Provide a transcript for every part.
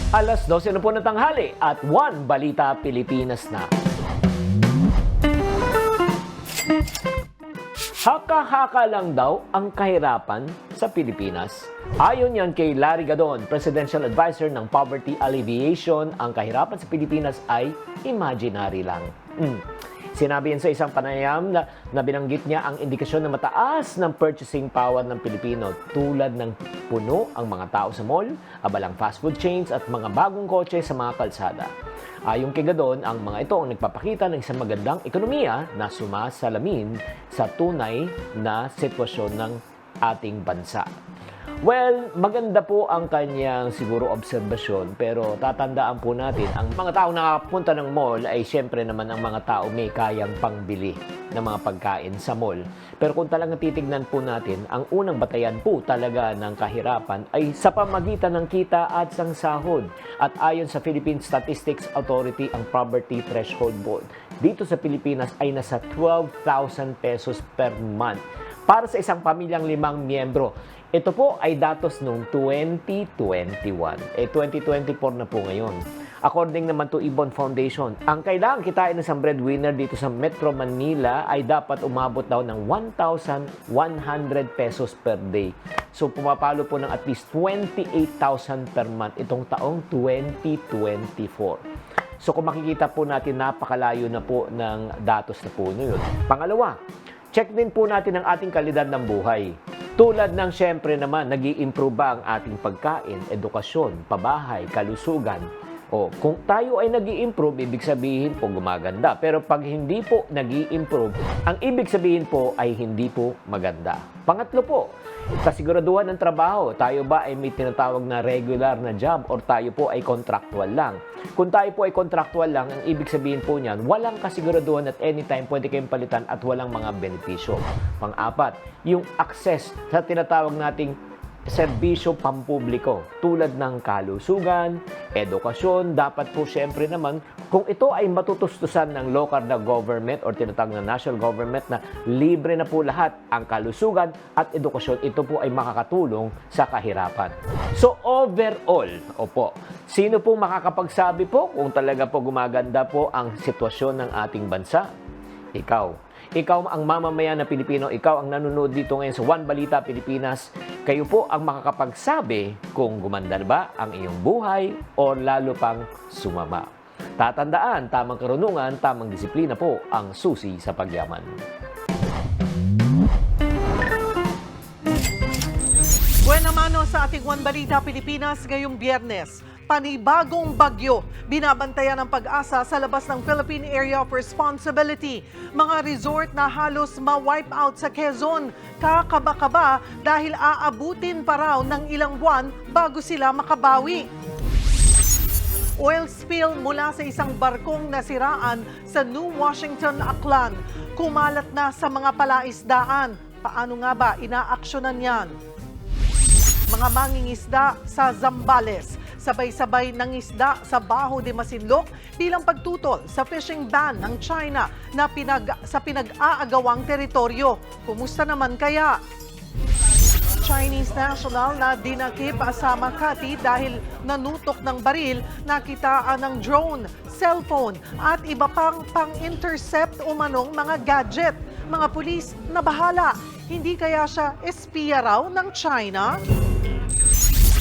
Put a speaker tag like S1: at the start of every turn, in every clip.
S1: Alas 12 na po ng tanghali at One Balita Pilipinas na. Haka-haka lang daw ang kahirapan sa Pilipinas. Ayon yan kay Larry Gadon, Presidential Advisor ng Poverty Alleviation, ang kahirapan sa Pilipinas ay imaginary lang. Sinabi yan sa isang panayam na binanggit niya ang indikasyon na mataas ng purchasing power ng Pilipino tulad ng puno ang mga tao sa mall, abalang fast food chains at mga bagong kotse sa mga kalsada. Ayon kay Gadon, ang mga ito ang nagpapakita ng isang magandang ekonomiya na sumasalamin sa tunay na sitwasyon ng ating bansa. Well, maganda po ang kanyang siguro obserbasyon, pero tatandaan po natin, ang mga tao nakapunta ng mall ay siyempre naman ang mga tao may kayang pangbili ng mga pagkain sa mall. Pero kung talagang titignan po natin, ang unang batayan po talaga ng kahirapan ay sa pamagitan ng kita at sang sahod. At ayon sa Philippine Statistics Authority, ang poverty threshold board dito sa Pilipinas ay nasa 12,000 pesos per month para sa isang pamilyang 5 miyembro. Ito po ay datos noong 2021. 2024 na po ngayon. According naman to Ibon Foundation, ang kailangan kitain ng isang breadwinner dito sa Metro Manila ay dapat umabot daw ng 1,100 pesos per day. So pumapalo po ng at least 28,000 per month itong taong 2024. So kung makikita po natin, napakalayo na po ng datos na po yun. Pangalawa, check din po natin ang ating kalidad ng buhay. Tulad ng siyempre naman, nag-i-improve ba ang ating pagkain, edukasyon, pabahay, kalusugan. O kung tayo ay nag-i-improve, ibig sabihin po gumaganda. Pero pag hindi po nag-i-improve, ang ibig sabihin po ay hindi po maganda. Pangatlo po, kasiguraduhan ng trabaho. Tayo ba ay may tinatawag na regular na job or tayo po ay contractual lang? Kung tayo po ay contractual lang, ang ibig sabihin po niyan, walang kasiguraduhan at anytime pwede kayong palitan at walang mga benepisyo. Pang-apat, yung access sa tinatawag nating serbisyo pampubliko tulad ng kalusugan, edukasyon, dapat po siyempre naman kung ito ay matutustusan ng local na government or tinatawag na national government na libre na po lahat ang kalusugan at edukasyon, ito po ay makakatulong sa kahirapan. So overall, sino po makakapagsabi po kung talaga po gumaganda po ang sitwasyon ng ating bansa? Ikaw. Ikaw ang mamamayan na Pilipino, ikaw ang nanonood dito ngayon sa One Balita Pilipinas. Kayo po ang makakapagsabi kung gumanda ba ang iyong buhay o lalo pang sumama. Tatandaan, tamang karunungan, tamang disiplina po ang susi sa pagyaman.
S2: Buena mano sa ating One Balita Pilipinas ngayong Biyernes. Panibagong bagyo, binabantayan ng Pag-asa sa labas ng Philippine Area of Responsibility. Mga resort na halos ma-wipe out sa Quezon. Kakaba-kaba dahil aabutin pa raw ng ilang buwan bago sila makabawi. Oil spill mula sa isang barkong nasiraan sa New Washington, Aklan. Kumalat na sa mga palaisdaan. Paano nga ba inaaksyonan yan? Mga mangingisda sa Zambales. Sabay-sabay ng isda sa Baho de Masinloc bilang pagtutol sa fishing ban ng China na sa pinag-aagawang teritoryo. Kumusta naman kaya? Chinese national na dinakip sa Makati dahil nanutok ng baril, nakitaan ng drone, cellphone at iba pang pang-intercept umanong mga gadget. Mga pulis na bahala. Hindi kaya siya espiya raw ng China?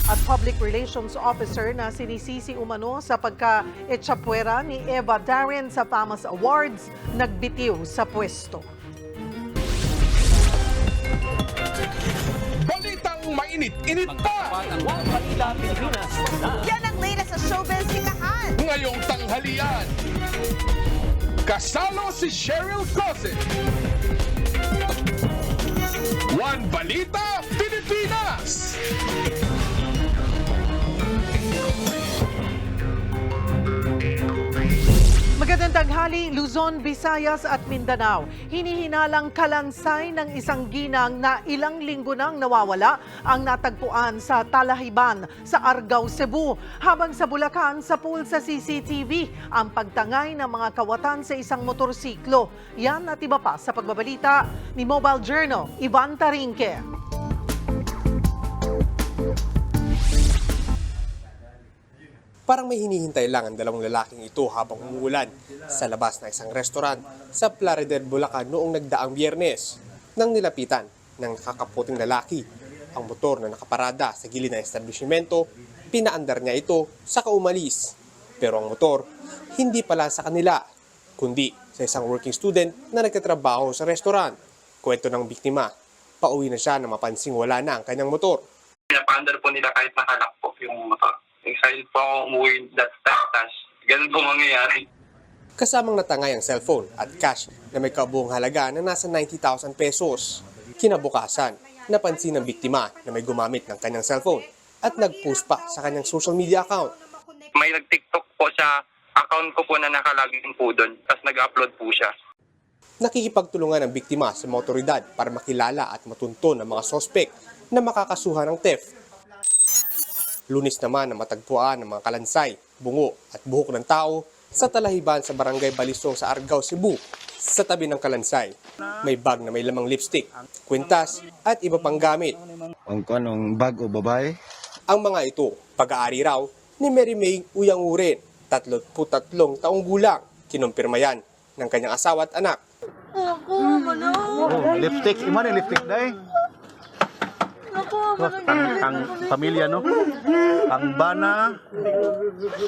S2: At Public Relations Officer na sinisisi umano sa pagka-etsapwera ni Eva Darren sa FAMAS Awards, nagbitiw sa pwesto.
S3: Balitang mainit-init pa!
S4: Yan ang latest sa showbiz hikahan.
S3: Ngayong tanghalian, kasalo si Cheryl Cosset. One Balita Pilipinas!
S2: Magandang tanghali, Luzon, Visayas at Mindanao. Hinihinalang kalansay ng isang ginang na ilang linggo nang nawawala ang natagpuan sa Talahiban sa Argao, Cebu. Habang sa Bulacan, sa pool sa CCTV, ang pagtangay ng mga kawatan sa isang motorsiklo. Yan at iba pa sa pagbabalita ni Mobile Journal, Ivan Tarinque.
S5: Parang may hinihintay lang ang dalawang lalaking ito habang umuulan sa labas ng isang restaurant sa Plaridel, Bulacan noong nagdaang Biyernes. Nang nilapitan ng nakakaputing lalaki ang motor na nakaparada sa gilid ng establishmento, pinaandar niya ito saka umalis. Pero ang motor, hindi pala sa kanila, kundi sa isang working student na nagtatrabaho sa restaurant. Kwento ng biktima, pauwi na siya na mapansing wala na ang kanyang motor.
S6: Pinapaandar po nila kahit nakalak po yung motor. Excited po ako umuwi that time. Ganun po mangyayari.
S5: Kasamang natangay ang cellphone at cash na may kabuong halaga na nasa 90,000 pesos. Kinabukasan, napansin ng biktima na may gumamit ng kanyang cellphone at nag-post pa sa kanyang social media account.
S6: May nag-TikTok po sa account ko po na nakalagin po doon. Tapos nag-upload po siya.
S5: Nakikipagtulungan ang biktima sa mga otoridad para makilala at matunton ang mga sospek na makakasuhan ng theft. Lunes naman na matagpuan ng mga kalansay, bungo at buhok ng tao sa talahiban sa barangay Balisong sa Argao, Cebu. Sa tabi ng kalansay, may bag na may lamang lipstick, kwintas at iba pang gamit.
S7: Ang bag o babae?
S5: Ang mga ito, pag-aari raw ni Mary May Uyanguren, 33 taong gulang. Kinumpirma yan ng kanyang asawa at anak.
S7: Lipstick. Iman yung lipstick day? Ang pamilya, no? Ang bana,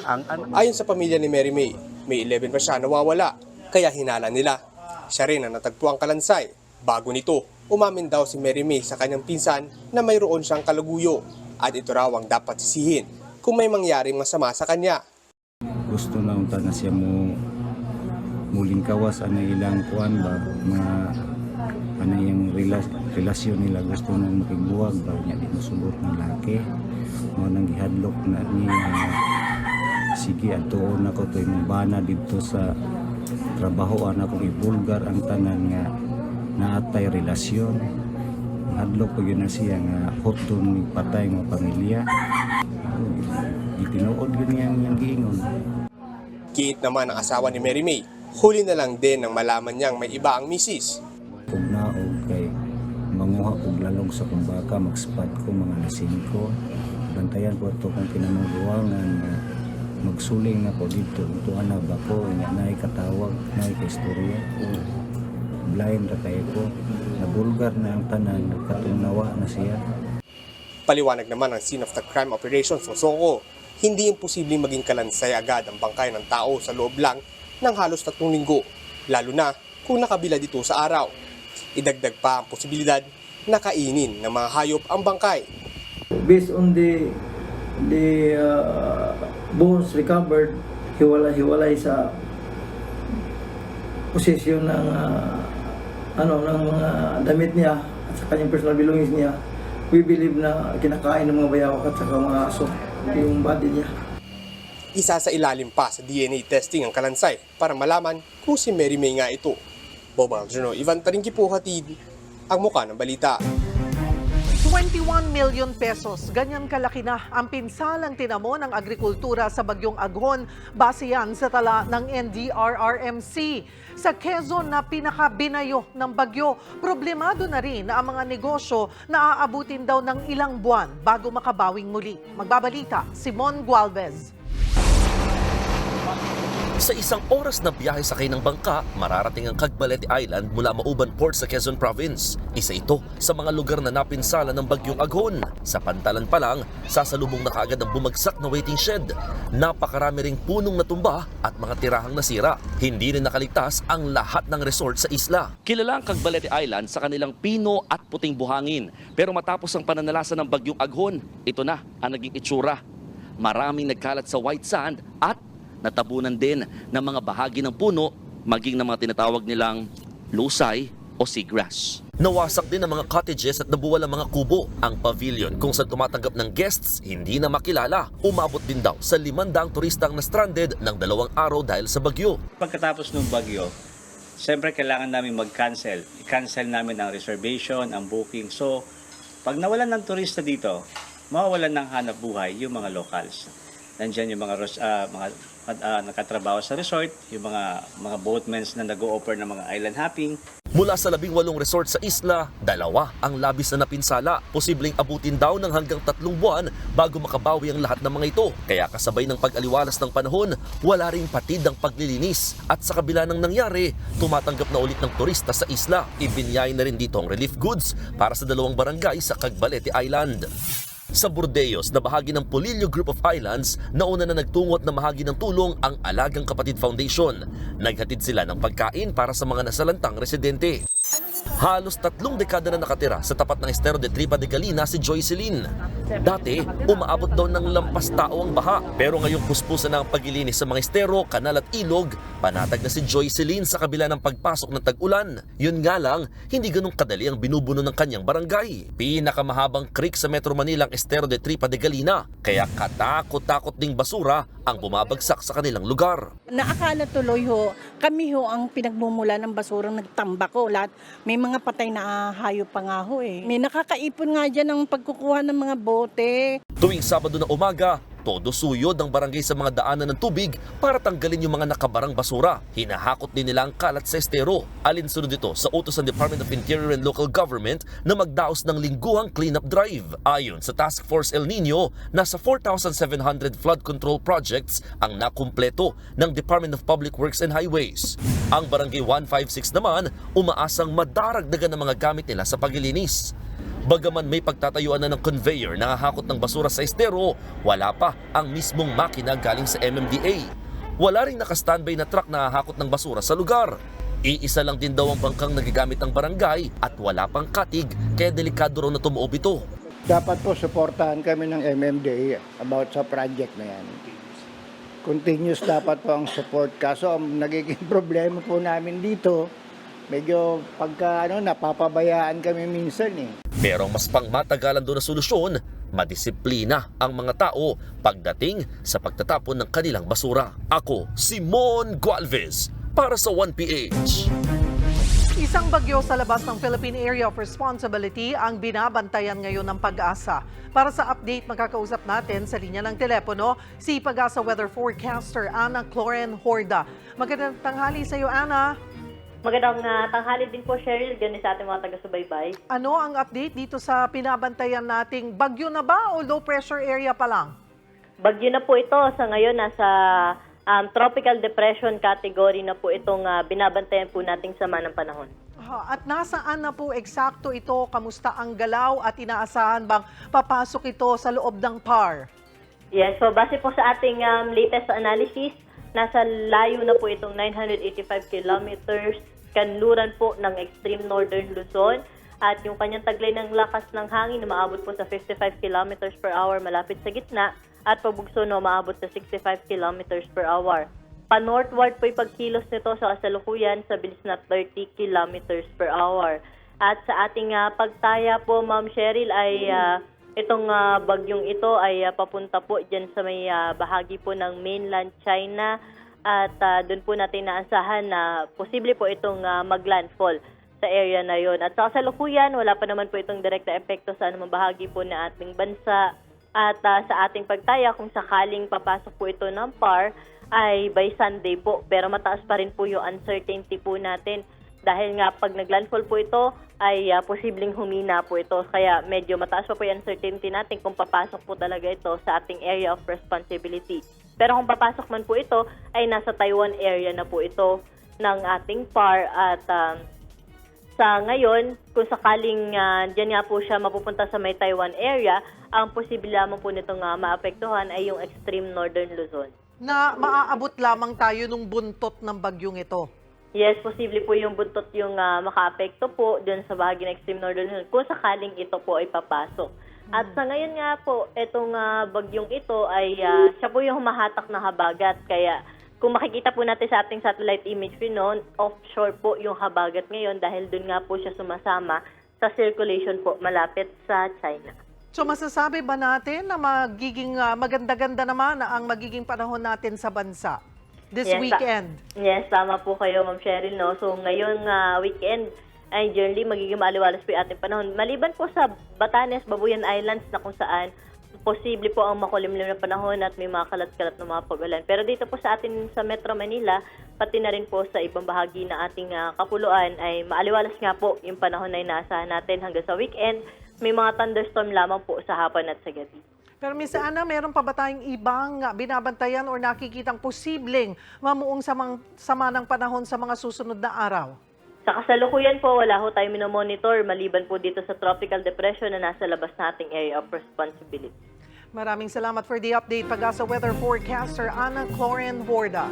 S7: ang
S5: Ayon sa pamilya ni Mary May, may 11 pa siya nawawala. Kaya hinala nila. Siya rin ang natagpuang kalansay. Bago nito, umamin daw si Mary May sa kanyang pinsan na mayroon siyang kalaguyo. At ito raw ang dapat sisihin kung may mangyaring masama sa kanya.
S8: Gusto na unta na siya mo muling kawas ano ilang kuan ba mga ano yung relasyon nila gusto na makigbuwag ba niya di masulot ng laki mo nang gihadlok na niya sige atuon ako to yung bana dito sa trabaho ako ibulgar ang tanan nga naatay relasyon hadlok pa yun na siya nga hotdon ni patay ng pamilya itinuod yun yung giingon.
S5: Kiit naman ang asawa ni Mary May. Huli na lang din nang malaman niyang may iba ang misis.
S8: Kung naog kay manguha kong lalong sa kumbaka, mag-spot ko mga lasing ko. Bantayan ko ito kung kinamagawangan na magsuling na ko dito. Ito ba ko, na katawag, na istorya ko. Blind na kayo ko. Nabulgar na ang tanan, nagkatunawa na siya.
S5: Paliwanag naman ang scene of the crime operations ng Soko. Hindi imposibleng maging kalansay agad ang bangkay ng tao sa loob lang ng halos 3 linggo, lalo na kung nakabila dito sa araw. Idagdag pa ang posibilidad na kainin ng mga hayop ang bangkay.
S9: Based on the bones recovered, hiwalay sa posisyon ng ng mga damit niya at sa kanyang personal belongings niya. We believe na kinakain ng mga bayawak at saka mga aso yung body niya.
S5: Isa sa ilalim pa sa DNA testing ang kalansay para malaman kung si Mary May nga ito. Bobal Juno, Ivan Taringki po hatid ang muka ng balita.
S2: 21 million pesos. Ganyan kalaki na ang pinsalang tinamo ng agrikultura sa Bagyong Aghon. Base yan sa tala ng NDRRMC. Sa Quezon na pinakabinayo ng bagyo, problemado na rin na ang mga negosyo na aabutin daw ng ilang buwan bago makabawing muli. Magbabalita, Simon Gualvez.
S10: Sa isang oras na biyahe sakay ng bangka, mararating ang Cagbalete Island mula Mauban Port sa Quezon Province. Isa ito sa mga lugar na napinsala ng Bagyong Aghon. Sa pantalan pa lang, sasalubong na kaagad ang bumagsak na waiting shed. Napakarami ring punong natumba at mga tirahang nasira. Hindi rin nakaligtas ang lahat ng resort sa isla. Kilala ang Cagbalete Island sa kanilang pino at puting buhangin. Pero matapos ang pananalasa ng Bagyong Aghon, ito na ang naging itsura. Maraming nagkalat sa white sand at natabunan din ng mga bahagi ng puno, maging ng mga tinatawag nilang lusay o seagrass. Nawasak din ang mga cottages at nabuwal ang mga kubo. Ang pavilion kung saan tumatanggap ng guests, hindi na makilala. Umabot din daw sa 500 turistang na stranded ng 2 araw dahil sa bagyo.
S11: Pagkatapos ng bagyo, siyempre kailangan namin mag-cancel. I-cancel namin ang reservation, ang booking. So, pag nawalan ng turista dito, mawawalan ng hanap buhay yung mga locals. Nandiyan yung mga nakatrabaho sa resort, yung mga boatmen na nag-o-offer ng mga island hopping.
S10: Mula sa 18 resort sa isla, 2 ang labis na napinsala. Posibleng abutin daw ng hanggang 3 buwan bago makabawi ang lahat ng mga ito. Kaya kasabay ng pag-aliwalas ng panahon, wala ring patid ang paglilinis. At sa kabila ng nangyari, tumatanggap na ulit ng turista sa isla. Ibinyay na rin dito ang relief goods para sa 2 barangay sa Cagbalete Island. Sa Burdeos na bahagi ng Polillo Group of Islands, nauna na nagtungot na bahagi ng tulong ang Alagang Kapatid Foundation. Naghatid sila ng pagkain para sa mga nasalantang residente. Halos 3 dekada na nakatira sa tapat ng Estero de Tripa de Galina si Joycelyn. Dati, umaabot daw ng lampas tao ang baha. Pero ngayong puspusan na ang paglilinis sa mga estero, kanal at ilog, panatag na si Joycelyn sa kabila ng pagpasok ng tag-ulan. Yun nga lang, hindi ganun kadali ang binubuno ng kanyang barangay. Pinakamahabang creek sa Metro Manila ang Estero de Tripa de Galina. Kaya katakot-takot ding basura ang bumabagsak sa kanilang lugar.
S4: Naakala tuloy kami ang pinagmumula ng basurang nagtambako. Lahat, may mga patay na hayop pa nga eh. May nakakaipon nga dyan ng pagkukuha ng mga bote.
S10: Tuwing Sabado na umaga, todo suyod ang barangay sa mga daanan ng tubig para tanggalin yung mga nakabarang basura. Hinahakot din nila ang kalat sa estero. Alinsunod ito sa utos ng Department of Interior and Local Government na magdaos ng lingguhang cleanup drive. Ayon sa Task Force El Nino, nasa 4,700 flood control projects ang nakumpleto ng Department of Public Works and Highways. Ang barangay 156 naman, umaasang madaragdagan ng mga gamit nila sa paglilinis. Bagaman may pagtatayuan na ng conveyor na hahakot ng basura sa estero, wala pa ang mismong makina galing sa MMDA. Wala ring naka-standby na truck na hahakot ng basura sa lugar. Iisa lang din daw ang bangkang nagagamit ng barangay at wala pang katig kaya delikado raw na tumuob ito.
S9: Dapat po suportahan kami ng MMDA about sa project na yan. Continuous dapat po ang support. Kaso ang nagiging problema po namin dito, medyo pagka napapabayaan kami minsan eh.
S10: Pero mas pangmatagalan doon na solusyon, madisiplina ang mga tao pagdating sa pagtatapon ng kanilang basura. Ako, Simon Gualvez, para sa 1PH.
S2: Isang bagyo sa labas ng Philippine Area of Responsibility ang binabantayan ngayon ng Pag-asa. Para sa update, makakausap natin sa linya ng telepono si Pag-asa Weather Forecaster Ana Cloren Horda. Magandang tanghali sa iyo, Ana.
S12: Magandang tanghali din po, Cheryl, ganun sa ating mga taga-subaybay.
S2: Ano ang update dito sa pinabantayan nating bagyo na ba o low pressure area pa lang?
S12: Bagyo na po ito. Sa ngayon, nasa tropical depression category na po itong binabantayan po nating sama ng panahon.
S2: At nasaan na po eksakto ito? Kamusta ang galaw at inaasahan bang papasok ito sa loob ng PAR?
S12: Yes, so base po sa ating latest analysis, nasa layo na po itong 985 kilometers, kanluran po ng extreme northern Luzon. At yung kanyang taglay ng lakas ng hangin na maabot po sa 55 kilometers per hour malapit sa gitna at pabugso na maabot sa 65 kilometers per hour. Pa-northward po yung pagkilos nito sa kasalukuyan sa bilis na 30 kilometers per hour. At sa ating pagtaya po, Ma'am Cheryl, ay itong bagyong ito ay papunta po dyan sa may bahagi po ng mainland China at doon po natin naasahan na posible po itong maglandfall sa area na yon. At sa kasalukuyan, wala pa naman po itong direkta epekto sa anumang bahagi po ng ating bansa. At sa ating pagtaya, kung sakaling papasok po ito ng PAR, ay by Sunday po. Pero mataas pa rin po yung uncertainty po natin. Dahil nga pag naglandfall po ito, ay posibleng humina po ito. Kaya medyo mataas pa po yung uncertainty natin kung papasok po talaga ito sa ating area of responsibility. Pero kung papasok man po ito, ay nasa Taiwan area na po ito ng ating PAR. At sa ngayon, kung sakaling dyan nga po siya mapupunta sa may Taiwan area, ang posible lamang po nitong maapektuhan ay yung extreme northern Luzon.
S2: Na maaabot lamang tayo nung buntot ng bagyong ito.
S12: Yes, posible po yung buntot yung makaapekto po dun sa bahagi ng extreme northern Luzon kung sakaling ito po ay papasok. At sa ngayon nga po, itong bagyong ito ay siya po yung humahatak na habagat. Kaya kung makikita po natin sa ating satellite image noon, offshore po yung habagat ngayon dahil dun nga po siya sumasama sa circulation po malapit sa China.
S2: So masasabi ba natin na magiging maganda-ganda naman ang magiging panahon natin sa bansa this weekend?
S12: Yes, tama po kayo, Ma'am Cheryl. No? So ngayong weekend ay generally magiging maaliwalas po yung ating panahon. Maliban po sa Batanes, Babuyan Islands na kung saan posible po ang makulimlim na panahon at may mga kalat-kalat na mga pag-ulan. Pero dito po sa atin sa Metro Manila, pati na rin po sa ibang bahagi na ating kapuluan ay maaliwalas nga po yung panahon na inaasahan natin hanggang sa weekend. May mga thunderstorm lamang po sa hapon at sa gabi.
S2: Pero Ms. Ana, meron pa ba tayong ibang binabantayan o nakikitang posibleng mamuong sama ng panahon sa mga susunod na araw?
S12: Sa kasalukuyan po, wala ho tayo minomonitor maliban po dito sa tropical depression na nasa labas nating area of responsibility.
S2: Maraming salamat for the update, Pag-asa Weather Forecaster Ana Cloren Horda.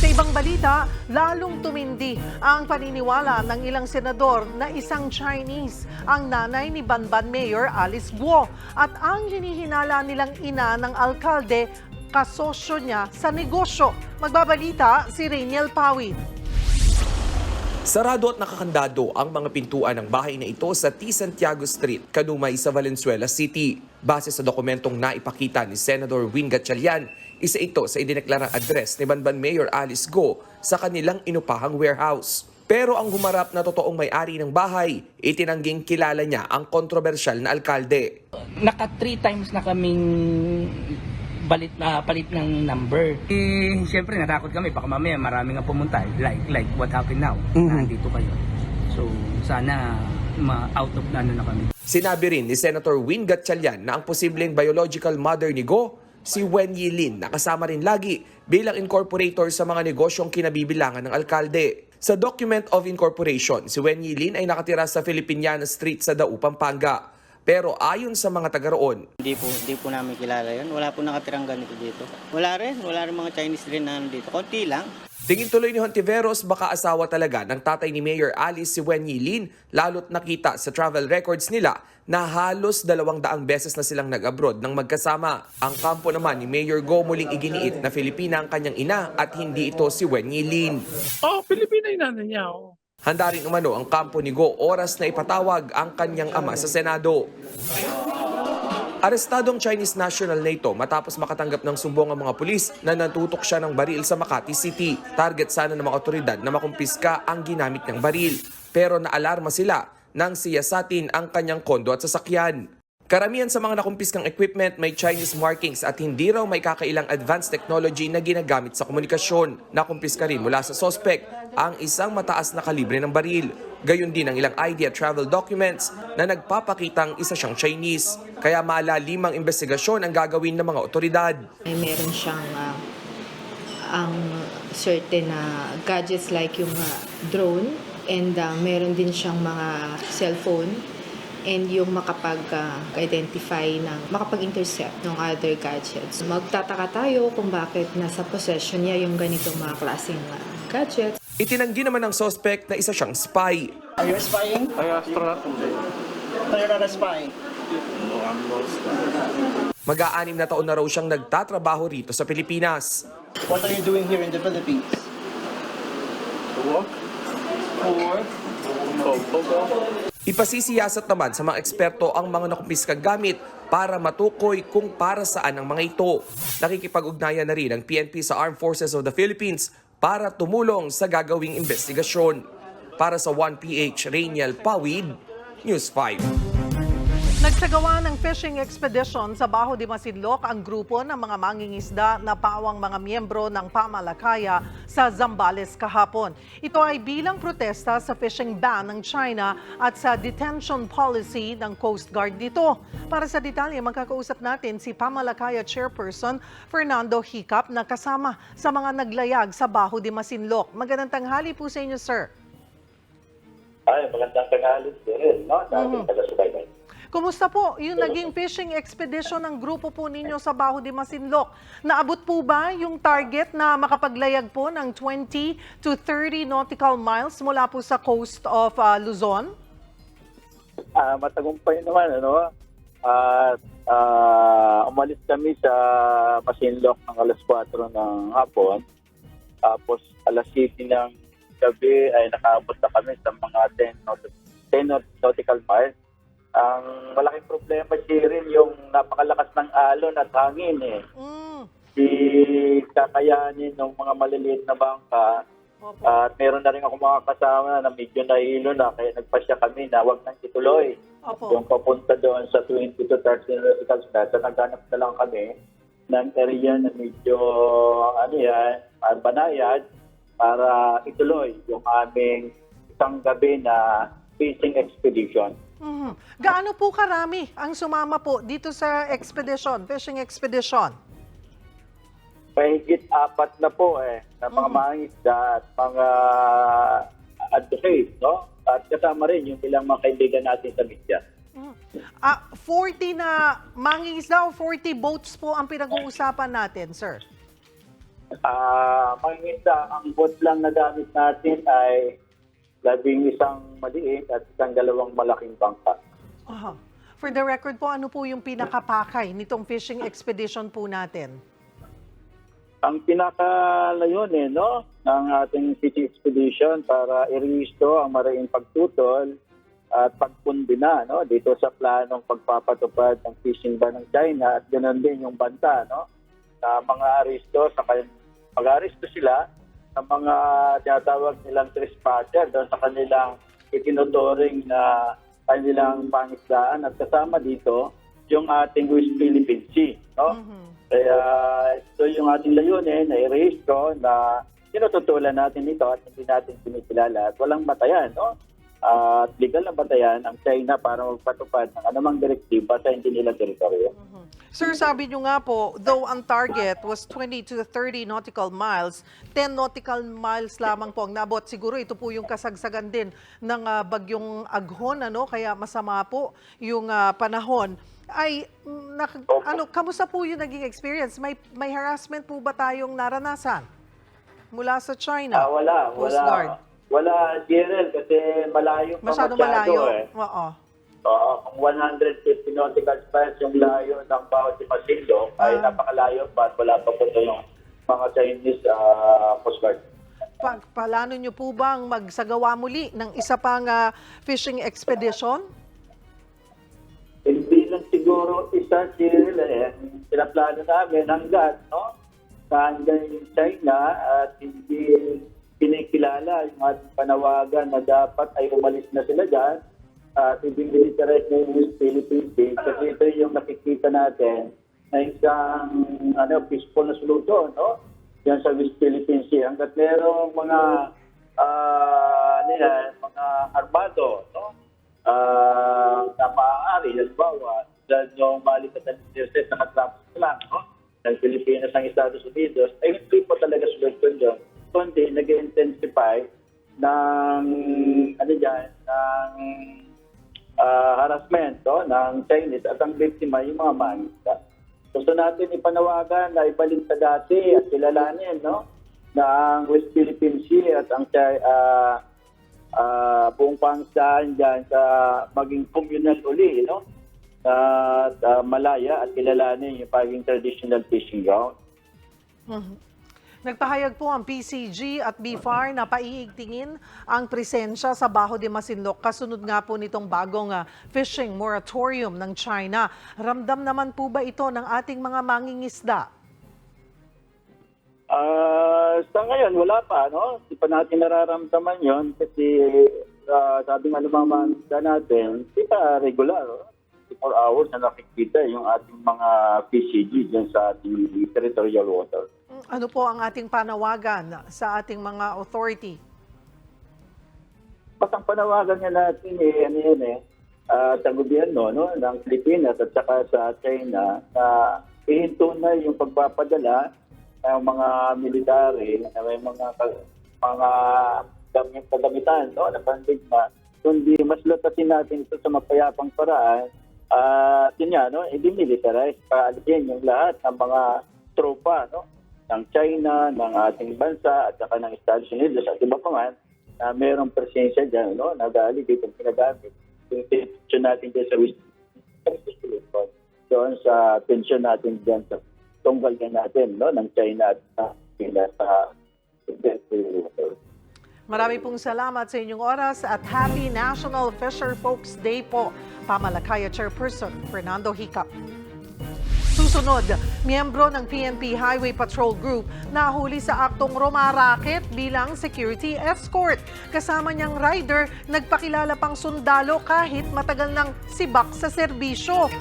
S2: Sa ibang balita, lalong tumindi ang paniniwala ng ilang senador na isang Chinese ang nanay ni Banban Mayor Alice Guo at ang hinihinala nilang ina ng alkalde kasosyo niya sa negosyo. Magbabalita si Rainiel Pawid.
S13: Sarado at nakakandado ang mga pintuan ng bahay na ito sa T. Santiago Street, Kanumay sa Valenzuela City. Base sa dokumentong naipakita ni Senator Win Gatchalian, isa ito sa idineklarang address ni Banban Mayor Alice Guo sa kanilang inupahang warehouse. Pero ang humarap na totoong may-ari ng bahay, itinangging kilala niya ang kontrobersyal na alkalde.
S14: Naka 3 times na kaming palit ng number. Siyempre natakot kami, baka mamaya marami nga pumunta. Like what happened now, nandito kayo. So sana out of na kami.
S13: Sinabi rin ni Senator Win Gatchalian na ang posibleng biological mother ni Guo, si Wen Yilin, na kasama rin lagi bilang incorporator sa mga negosyong kinabibilangan ng alkalde. Sa Document of Incorporation, si Wen Yilin ay nakatira sa Filipiniana Street sa Dau, Pampanga. Pero ayon sa mga taga roon,
S14: Hindi po namin kilala yun. Wala po nakatirang ganito dito. Wala rin mga Chinese rin na dito. Konti lang.
S13: tingin tuloy ni Hontiveros baka asawa talaga ng tatay ni Mayor Alice si Wen Yilin, lalo't nakita sa travel records nila na halos 200 beses na silang nag-abroad ng magkasama. Ang kampo naman ni Mayor Guo muling iginiit na Filipina ang kanyang ina at hindi ito si Wen Yilin.
S3: Pilipina yung nanay niya.
S13: Handa rin umano ang kampo ni Guo oras na ipatawag ang kanyang ama sa Senado. Arestadong Chinese national na ito matapos makatanggap ng sumbong ang mga pulis na natutok siya ng baril sa Makati City. Target sana ng mga otoridad na makumpiska ang ginamit ng baril. Pero naalarma sila nang siyasatin ang kanyang kondo at sasakyan. Karamihan sa mga nakumpiskang equipment may Chinese markings at hindi raw may kakailang advanced technology na ginagamit sa komunikasyon. Nakumpiska rin mula sa suspect ang isang mataas na kalibre ng baril. Gayon din ang ilang ID at travel documents na nagpapakitang isa siyang Chinese. Kaya malalim ang investigasyon ang gagawin ng mga otoridad.
S15: Ay meron siyang ang certain gadgets like yung drone and meron din siyang mga cellphone and yung makapag-identify makapag-intercept ng other gadgets. Magtataka tayo kung bakit nasa possession niya yung ganitong mga klaseng gadgets.
S13: Itinanggi naman ng suspect na isa siyang spy.
S14: Are you spying? Are you astronaut? No, you're not a spy.
S13: Mag-aanim na taon na raw siyang nagtatrabaho rito sa Pilipinas.
S14: What are you doing here in the Philippines?
S13: Ipasisiyasat naman sa mga eksperto ang mga nakumpiskang gamit para matukoy kung para saan ang mga ito. Nakikipag-ugnayan na rin ang PNP sa Armed Forces of the Philippines para tumulong sa gagawing investigasyon. Para sa 1PH, Rainiel Pawid, News 5.
S2: Nagsagawa ng fishing expedition sa Bajo de Masinloc ang grupo ng mga mangingisda na pawang mga miyembro ng Pamalakaya sa Zambales kahapon. Ito ay bilang protesta sa fishing ban ng China at sa detention policy ng Coast Guard dito. Para sa detalye, magkakausap natin si Pamalakaya Chairperson Fernando Hicap na kasama sa mga naglayag sa Bajo de Masinloc. Magandang tanghali po sa inyo, sir.
S6: Magandang tanghali din, no? Dating taga-subaybay.
S2: Kumusta po yung naging fishing expedition ng grupo po ninyo sa Bajo de Masinloc? Naabot po ba yung target na makapaglayag po ng 20 to 30 nautical miles mula po sa coast of Luzon?
S6: Matagumpay naman, ano? Umalis kami sa Masinloc ng alas 4 ng hapon. Tapos alas 7 ng gabi ay nakaabot na kami sa mga 10 nautical miles. Ang malaking problema rin yung napakalakas ng alon at hangin eh. Kakayanin ng mga maliliit na bangka. At meron na rin ako mga kasama na medyo nahilo na kaya nagpasya kami na huwag nang ituloy. Yung papunta doon sa 20 to 30 nautical miles. So naghanap na lang kami ng area na medyo banayad para ituloy yung aming isang gabi na fishing expedition.
S2: Mhm. Gaano po karami ang sumama po dito sa expedition, fishing expedition?
S6: Mahigit 4 na po na mga mangingisda at mga advocates, no? At kasama rin yung ilang mga kaibigan natin sa media.
S2: 40 na mangingisda o 40 boats po ang pinag-uusapan natin, sir?
S6: Mangingisda, ang boat lang na gamit natin ay 11 maliit at 2 malaking bangka.
S2: Aha. For the record po, ano po yung pinakapakay nitong fishing expedition po natin?
S6: Ang pinakalayunin ng ating fishing expedition para i-restore ang mariing pagtutol at pagpundina dito sa planong pagpapatupad ng fishing ban ng China at ganoon din yung banta na mga aristo sa mag-aristo sila ng mga tinatawag nilang trespasser doon sa kanilang itinuturing na kanilang pangisdaan at kasama dito yung ating West Philippine Sea. Kaya ito yung ating layunin na i-rehistro na tinututulan natin ito at hindi natin kinikilala at walang batayan. At legal na batayan ang China para magpatupad ng anumang direktiba sa hindi nila teritoryo.
S2: Sir, sabi nyo nga po, though ang target was 20 to 30 nautical miles, 10 nautical miles lamang po ang naabot. Siguro ito po yung kasagsagan din ng bagyong Aghon, kaya masama po yung panahon. Kamusta po yung naging experience? May harassment po ba tayong naranasan mula sa China? Coast Guard?
S6: Wala, Gerald, kasi malayo pa
S2: Masyado malayo. Oo.
S6: Kung 150 nautical miles yung layo ng bawat Masinloc, ay napakalayo pa at wala pa po yung mga Chinese Coast Guard.
S2: Plano nyo po bang magsagawa muli ng isa pang fishing expedition?
S6: Hindi lang siguro isa, Cyril, pinaplano namin hanggat, hanggang yung China at hindi pinikilala yung ating panawagan na dapat ay umalis na sila dyan at i-militarize na yung West Philippine Sea kasi ito yung nakikita natin na isang peaceful na solusyon yan sa West Philippine Sea. Hanggat merong mga mga armado na maaari, halimbawa, dahil yung malikatan ng intercept na katrapos lang ng Pilipinas ang Estados Unidos, ay hindi po talaga solusyon yun. Kundi nag-intensify ng harassment ng Chinese at ang biktima yung mga mangisda. Gusto natin ipanawagan na ibalik sa dati at kilalanin na ang West Philippine Sea at ang buong pangisdaan dyan sa maging communal uli at malaya at kilalanin yung pagiging traditional fishing ground.
S2: Nagpahayag po ang PCG at BFAR na paiigtingin ang presensya sa Baho de Masinloc kasunod nga po nitong bagong fishing moratorium ng China. Ramdam naman po ba ito ng ating mga mangingisda?
S6: Sa ngayon, wala pa. Hindi pa natin nararamdaman yon kasi sabi nga ng mga mangisda natin, hindi pa regular. 24 hours na nakikita yung ating mga PCG dyan sa ating territorial water.
S2: Ano po ang ating panawagan sa ating mga authority?
S6: Ang panawagan nga natin sa gobyerno ng Pilipinas at saka sa China na ihinto na yung pagpapadala ng mga military na may mga kagamitan na pandigma, kundi mas lutasin natin ito sa mapayapang paraan at i-demilitarize para alisin yung lahat ng mga tropa ng China, ng ating bansa at saka ng Estados Unidos at iba pa man na mayroong presensya dyan na galing dito pinagamit. Yung tension natin dyan sa West Philippines, doon sa tension natin dyan sa tunggalgan natin ng China at sa
S2: Marami pong salamat sa inyong oras at Happy National Fisher Folks Day po, Pamalakaya Chairperson Fernando Hicap. Susunod, miyembro ng PNP Highway Patrol Group nahuli sa aktong rumaraket bilang security escort. Kasama niyang rider, nagpakilala pang sundalo kahit matagal nang sibak sa serbisyo.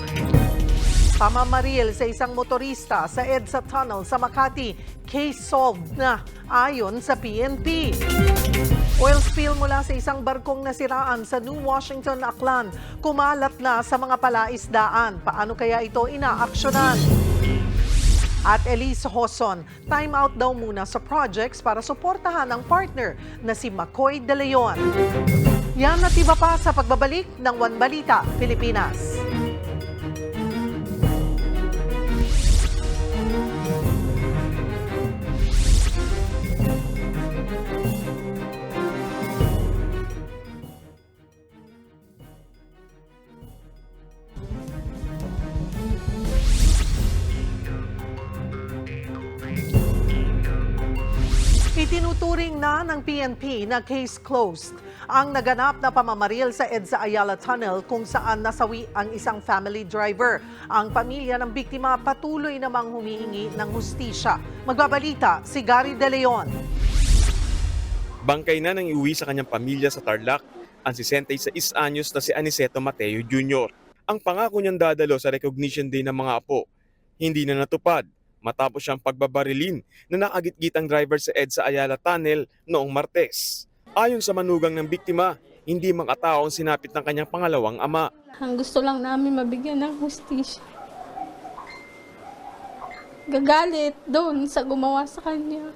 S2: Pamamaril sa isang motorista sa EDSA Tunnel sa Makati. Case solved na ayon sa PNP. Oil spill mula sa isang barkong nasiraan sa New Washington, Aklan. Kumalat na sa mga palaisdaan. Paano kaya ito inaaksyonan? At Elise Hoson, time out daw muna sa projects para suportahan ang partner na si McCoy De Leon. Yan at iba pa sa pagbabalik ng One Balita, Pilipinas. Itinuturing na ng PNP na case closed ang naganap na pamamaril sa EDSA Ayala Tunnel kung saan nasawi ang isang family driver. Ang pamilya ng biktima patuloy namang humihingi ng hustisya. Magbabalita si Gary De Leon.
S16: Bangkay na nang iuwi sa kanyang pamilya sa Tarlac ang 66 anyos na si Aniceto Mateo Jr. Ang pangako niyang dadalo sa recognition day ng mga apo, hindi na natupad matapos siyang pagbabarilin na nakagitgitang driver sa EDSA Ayala Tunnel noong Martes. Ayon sa manugang ng biktima, hindi makatao ang sinapit ng kanyang pangalawang ama.
S17: Ang gusto lang namin mabigyan ng hustisya. Gagalit doon sa gumawa sa kanya.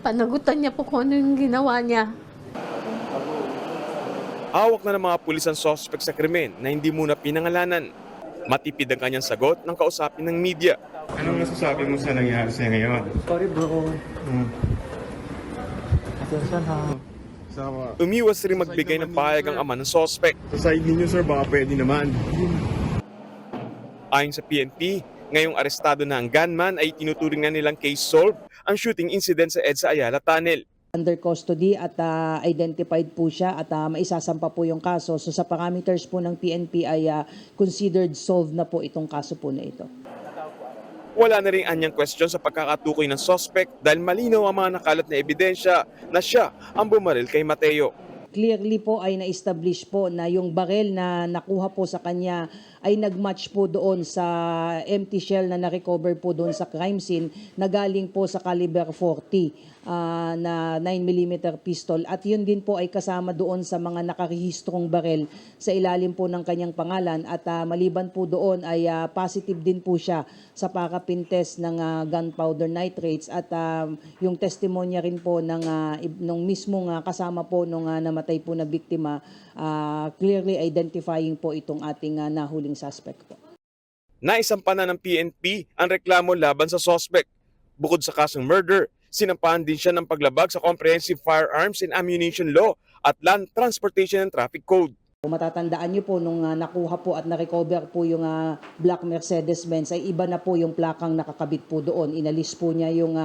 S17: Panagutan niya po kung ano yung ginawa niya.
S16: Hawak na ng mga pulis ang suspect sa krimen na hindi muna pinangalanan. Matipid ang kanyang sagot ng kausapin ng media.
S18: Anong masasabi mo sa nangyari sa'yo ngayon?
S19: Sorry bro. Attention ha.
S16: Umiwas rin magbigay ng pahayag ang ama ng suspect.
S18: Sa side ninyo sir, baka pwede naman.
S16: Ayon sa PNP, ngayong arestado na ang gunman ay tinuturing na nilang case solved ang shooting incident sa EDSA Ayala Tunnel.
S20: Under custody at identified po siya at maisasampa po yung kaso. So sa parameters po ng PNP ay considered solved na po itong kaso po na ito.
S16: Wala na rin anyang question sa pagkakatukoy ng suspect dahil malinaw ang mga nakalat na ebidensya na siya ang bumaril kay Mateo.
S20: Clearly po ay na-establish po na yung barel na nakuha po sa kanya ay nag-match po doon sa empty shell na na-recover po doon sa crime scene na galing po sa caliber 40 na 9mm pistol. At yun din po ay kasama doon sa mga nakarehistrong barel sa ilalim po ng kanyang pangalan. At maliban po doon ay positive din po siya sa parapin test ng gunpowder nitrates at yung testimonya rin po ng nung mismong kasama po nung namatay po na biktima, clearly identifying po itong ating nahuling suspect po.
S16: Naisampa na ng PNP ang reklamo laban sa suspect. Bukod sa kasong murder, sinampahan din siya ng paglabag sa Comprehensive Firearms and Ammunition Law at Land Transportation and Traffic Code.
S20: Matatandaan niyo po nung nakuha po at na-recover po yung black Mercedes-Benz ay iba na po yung plakang nakakabit po doon. Inalis po niya yung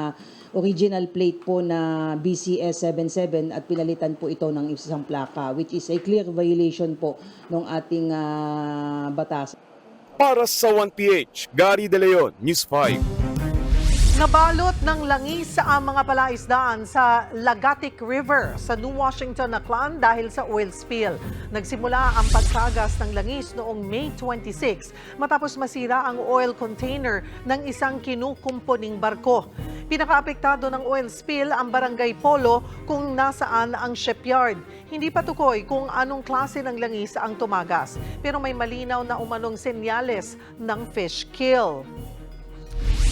S20: original plate po na BCS 77 at pinalitan po ito ng isang plaka which is a clear violation po ng ating batas.
S16: Para sa 1PH, Gary De Leon, News 5.
S2: Nabalot ng langis ang mga palaisdaan sa Lagatic River sa New Washington, Aklan dahil sa oil spill. Nagsimula ang pagtagas ng langis noong May 26 matapos masira ang oil container ng isang kinukumpuning barko. Pinakaapektado ng oil spill ang Barangay Polo kung nasaan ang shipyard. Hindi patukoy kung anong klase ng langis ang tumagas, pero may malinaw na umanong senyales ng fish kill.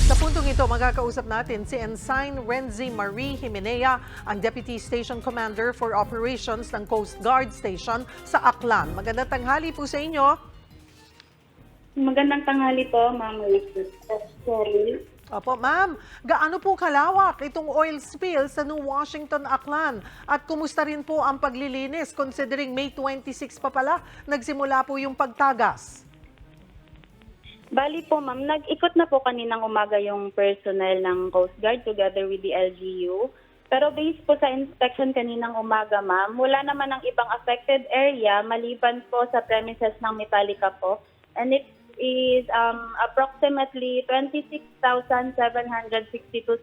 S2: Sa puntong ito, magkakausap natin si Ensign Renzi Marie Jimenea, ang Deputy Station Commander for Operations ng Coast Guard Station sa Aklan. Magandang tanghali po sa inyo.
S21: Magandang tanghali po, Ma'am Sorry.
S2: Opo, ma'am. Gaano po kalawak itong oil spill sa New Washington, Aklan? At kumusta rin po ang paglilinis considering May 26 pa pala nagsimula po yung pagtagas?
S21: Bali po ma'am, nag-ikot na po kaninang umaga yung personnel ng Coast Guard together with the LGU. Pero based po sa inspection kaninang umaga ma'am, wala naman ang ibang affected area maliban po sa premises ng Metallica po. And it is approximately 26,762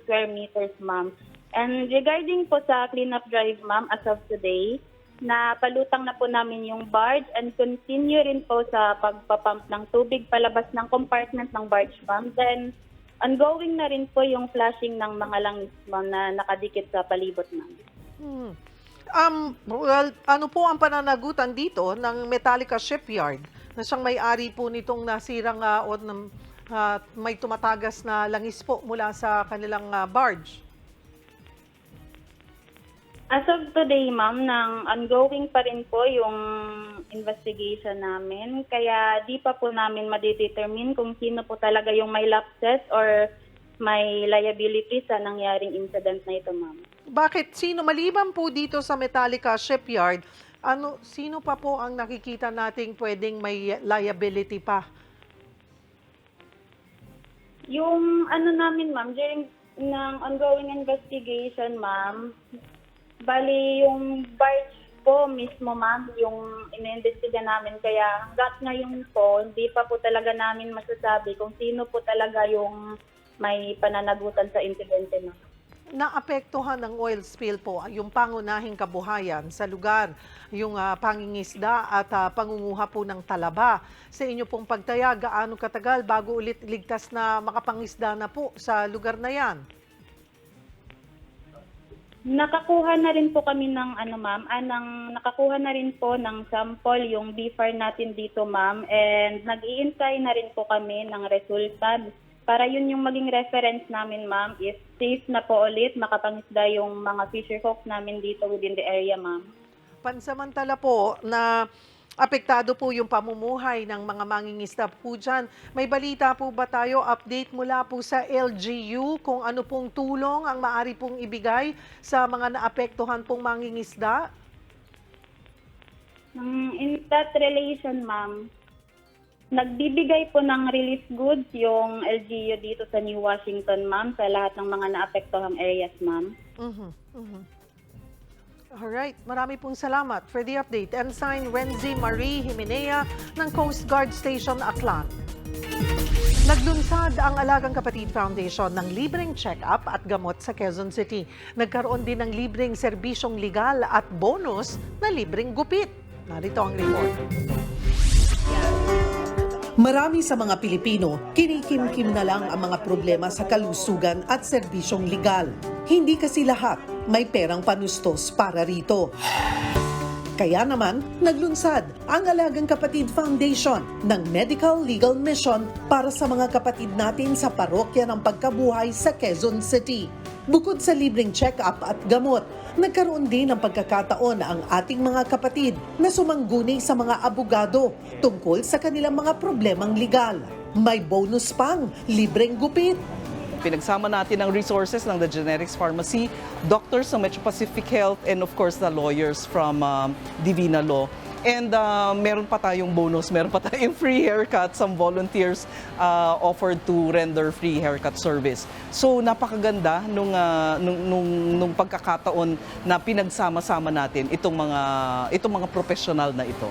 S21: square meters ma'am. And regarding po sa cleanup drive ma'am, as of today, Napalutang na po namin yung barge and continue rin po sa pagpapump ng tubig palabas ng compartment ng barge, ma'am. Then, ongoing na rin po yung flushing ng mga langis, ma'am, na nakadikit sa palibot, ma'am.
S2: Well, ano po ang pananagutan dito ng Metallica Shipyard na siyang may-ari po nitong nasirang may tumatagas na langis po mula sa kanilang barge?
S21: As of today, ma'am, ongoing pa rin po yung investigation namin. Kaya di pa po namin ma-determine kung sino po talaga yung may lapses or may liability sa nangyaring incident na ito, ma'am.
S2: Bakit? Sino? Maliban po dito sa Metallica Shipyard, sino pa po ang nakikita nating pwedeng may liability pa?
S21: Yung namin, ma'am, during ng ongoing investigation, ma'am, bali yung barge po mismo, ma'am, yung iniimbestiga namin. Kaya hanggat ngayon po, hindi pa po talaga namin masasabi kung sino po talaga yung may pananagutan sa insidente, ma'am.
S2: Naapektuhan ng oil spill po yung pangunahing kabuhayan sa lugar, yung pangingisda at pangunguha po ng talaba. Sa inyo pong pagtaya, gaano katagal bago ulit ligtas na makapangisda na po sa lugar na yan?
S21: Nakakuha na rin po kami ng nakakuha na rin po ng sample yung BFAR natin dito, ma'am, and nag-iintay na rin po kami ng resulta para yun yung maging reference namin, ma'am, if safe na po ulit makapangisda yung mga fisherfolk namin dito within the area, ma'am.
S2: Pansamantala po na apektado po yung pamumuhay ng mga mangingisda po dyan. May balita po ba tayo, update mula po sa LGU kung ano pong tulong ang maaari pong ibigay sa mga naapektuhan pong mangingisda?
S21: In that relation, ma'am, nagbibigay po ng relief goods yung LGU dito sa New Washington, ma'am, sa lahat ng mga naapektuhang areas, ma'am.
S2: Alright, marami pong salamat for the update. Ensign Renzi Marie Himenea ng Coast Guard Station Aklan. Naglunsad ang Alagang Kapatid Foundation ng libreng check-up at gamot sa Quezon City. Nagkaroon din ng libreng serbisyong legal at bonus na libreng gupit. Narito ang report.
S19: Marami sa mga Pilipino, kinikimkim na lang ang mga problema sa kalusugan at serbisyong legal. Hindi kasi lahat may perang panustos para rito. Kaya naman, naglunsad ang Alagang Kapatid Foundation ng Medical Legal Mission para sa mga kapatid natin sa parokya ng pagkabuhay sa Quezon City. Bukod sa libreng check-up at gamot, nagkaroon din ng pagkakataon ang ating mga kapatid na sumangguni sa mga abogado tungkol sa kanilang mga problemang legal. May bonus pang libreng gupit.
S22: Pinagsama natin ang resources ng The Generics Pharmacy, doctors ng Metro Pacific Health, and of course the lawyers from Divina Law. And meron pa tayong bonus, meron pa tayong free haircut. Some volunteers offered to render free haircut service. So napakaganda nung pagkakataon na pinagsama-sama natin itong mga professional na ito.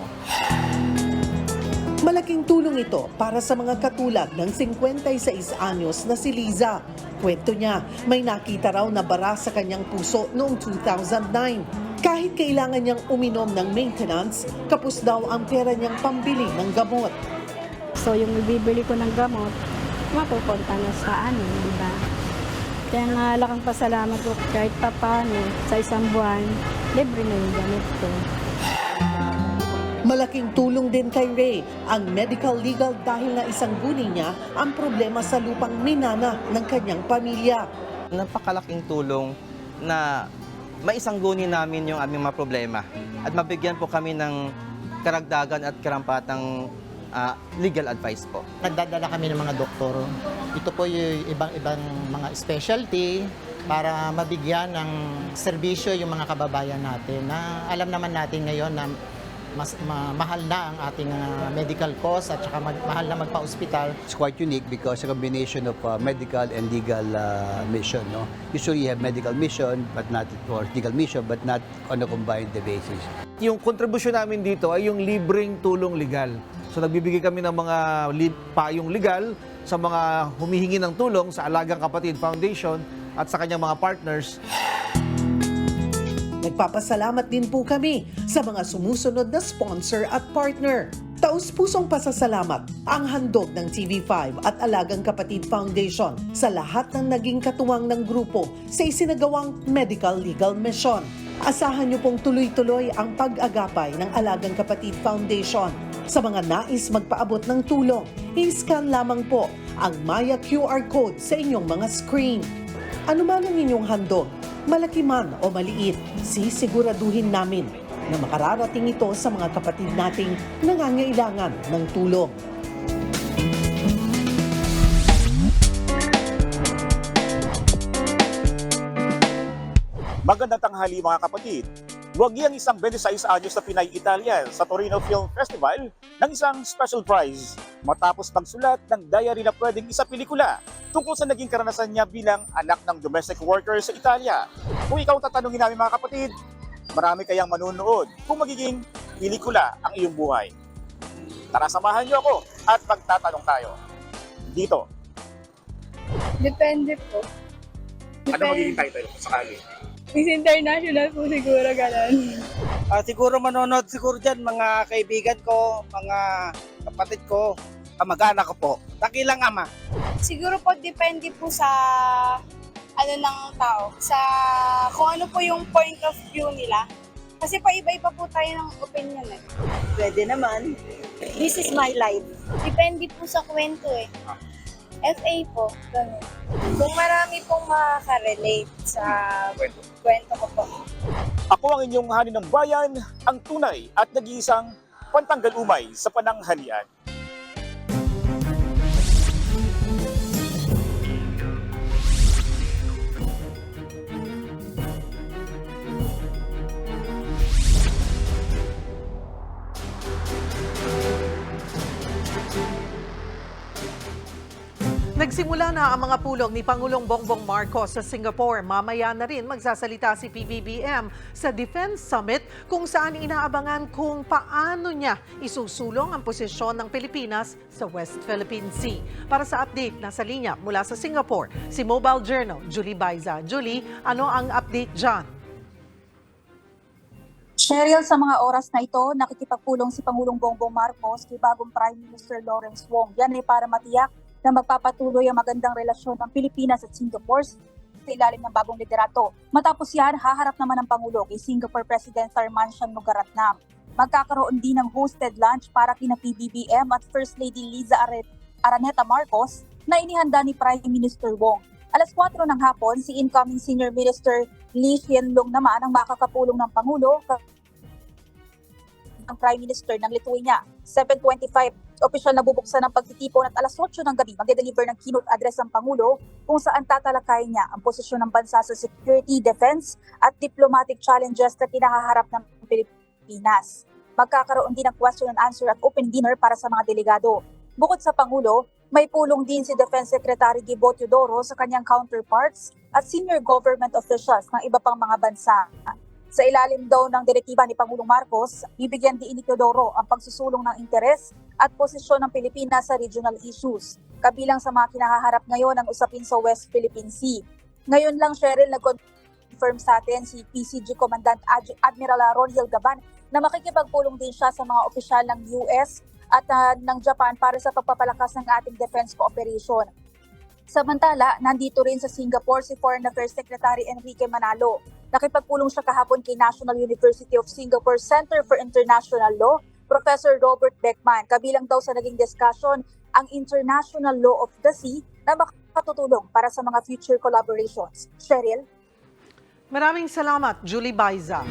S19: Malaking tulong ito para sa mga katulad ng 56 anyos na si Liza. Kwento niya, may nakita raw na bara sa kanyang puso noong 2009. Kahit kailangan niyang uminom ng maintenance, kapos daw ang pera niyang pambili ng gamot.
S23: So yung bibili ko ng gamot, mapupunta na sa di ba? Kaya nga lakang pasalamat ko kahit papano sa isang buwan, libre na yung gamot ko.
S19: Malaking tulong din kay Ray ang medical legal dahil na isang guni niya ang problema sa lupang minana ng kanyang pamilya.
S24: Napakalaking tulong na maisangguni namin yung aming mga problema at mabigyan po kami ng karagdagan at karampatang legal advice po.
S25: Nagdadala kami ng mga doktor. Ito po yung ibang-ibang mga specialty para mabigyan ng serbisyo yung mga kababayan natin na alam naman natin ngayon na mas mahal na ang ating medical cost at saka mahal na magpa-ospital.
S26: It's quite unique because a combination of medical and legal mission. No? Usually you have medical mission but not or legal mission but not on a combined basis.
S27: Yung kontribusyon namin dito ay yung libreng tulong legal. So nagbibigay kami ng mga payong legal sa mga humihingi ng tulong sa Alagang Kapatid Foundation at sa kanyang mga partners.
S19: Nagpapasalamat din po kami sa mga sumusunod na sponsor at partner. Taus-pusong pasasalamat ang handog ng TV5 at Alagang Kapatid Foundation sa lahat ng naging katuwang ng grupo sa isinagawang medical legal mission. Asahan niyo pong tuloy-tuloy ang pag-agapay ng Alagang Kapatid Foundation. Sa mga nais magpaabot ng tulong, i-scan lamang po ang Maya QR code sa inyong mga screen. Ano man ang inyong handog, malaki man o maliit, sisiguraduhin namin na makararating ito sa mga kapatid nating nangangailangan ng tulong.
S1: Magandang tanghali mga kapatid. Luwagi ang isang 26 anyos na Pinay Italian sa Torino Film Festival ng isang special prize matapos magsulat ng diary na pwedeng isa-pelikula tungkol sa naging karanasan niya bilang anak ng domestic worker sa Italia. Kung ikaw tatanungin namin mga kapatid, marami kayang manunood kung magiging pelikula ang iyong buhay. Tara, samahan niyo ako at magtatanong tayo. Dito.
S4: Depende po.
S1: Ano magiging title sakali?
S4: Miss International po siguro ganun.
S5: Siguro manonood siguro dyan mga kaibigan ko, mga kapatid ko, kamag-anak ko po. Dakilang ama.
S4: Siguro po depende po sa ano ng tao, sa kung ano po yung point of view nila. Kasi pa iba-iba po tayo ng opinion eh.
S7: Pwede naman. This is my life.
S4: Depende po sa kwento eh. FA po, ganun. Kung marami pong makaka-relate sa kwento ko po.
S1: Ako ang inyong hanin ng bayan, ang tunay at nag-iisang pantanggal umay sa pananghalian.
S2: Nagsimula na ang mga pulong ni Pangulong Bongbong Marcos sa Singapore. Mamaya na rin magsasalita si PBBM sa Defense Summit kung saan inaabangan kung paano niya isusulong ang posisyon ng Pilipinas sa West Philippine Sea. Para sa update, nasa linya mula sa Singapore, si Mobile Journal Julie Baiza. Julie, ano ang update dyan?
S8: Cheryl, sa mga oras na ito, nakikipagpulong si Pangulong Bongbong Marcos kay bagong Prime Minister Lawrence Wong. Yan ay para matiyak na magpapatuloy ang magandang relasyon ng Pilipinas at Singapore sa ilalim ng bagong liderato. Matapos yan, haharap naman ang Pangulo kay Singapore President Tharman Shanmugaratnam. Magkakaroon din ng hosted lunch para kina PBBM at First Lady Liza Araneta Marcos na inihanda ni Prime Minister Wong. Alas 4 ng hapon, si incoming Senior Minister Lee Hsien Loong naman ang makakapulong ng Pangulo ng Prime Minister ng Lithuania. 7:25, opisyal na bubuksan ng pagtitipon at alas 8 ng gabi magde-deliver ng keynote address ang Pangulo kung saan tatalakayin niya ang posisyon ng bansa sa security, defense at diplomatic challenges na kinahaharap ng Pilipinas. Magkakaroon din ng question and answer at open dinner para sa mga delegado. Bukod sa Pangulo, may pulong din si Defense Secretary Gibo Teodoro sa kanyang counterparts at senior government officials ng iba pang mga bansa. Sa ilalim daw ng direktiba ni Pangulong Marcos, bibigyan din ni Teodoro ang pagsusulong ng interes at posisyon ng Pilipinas sa regional issues, kabilang sa mga kinahaharap ngayon ang usapin sa West Philippine Sea. Ngayon lang, Cheryl, nag-confirm sa atin si PCG Commandant Admiral Ron Hilgaban na makikipagpulong din siya sa mga opisyal ng US at ng Japan para sa pagpapalakas ng ating defense cooperation. Samantala, nandito rin sa Singapore si Foreign Affairs Secretary Enrique Manalo. Nakipagpulong siya kahapon kay National University of Singapore Center for International Law, Professor Robert Beckman. Kabilang daw sa naging discussion ang International Law of the Sea na makatutulong para sa mga future collaborations. Cheryl?
S2: Maraming salamat, Julie Baiza.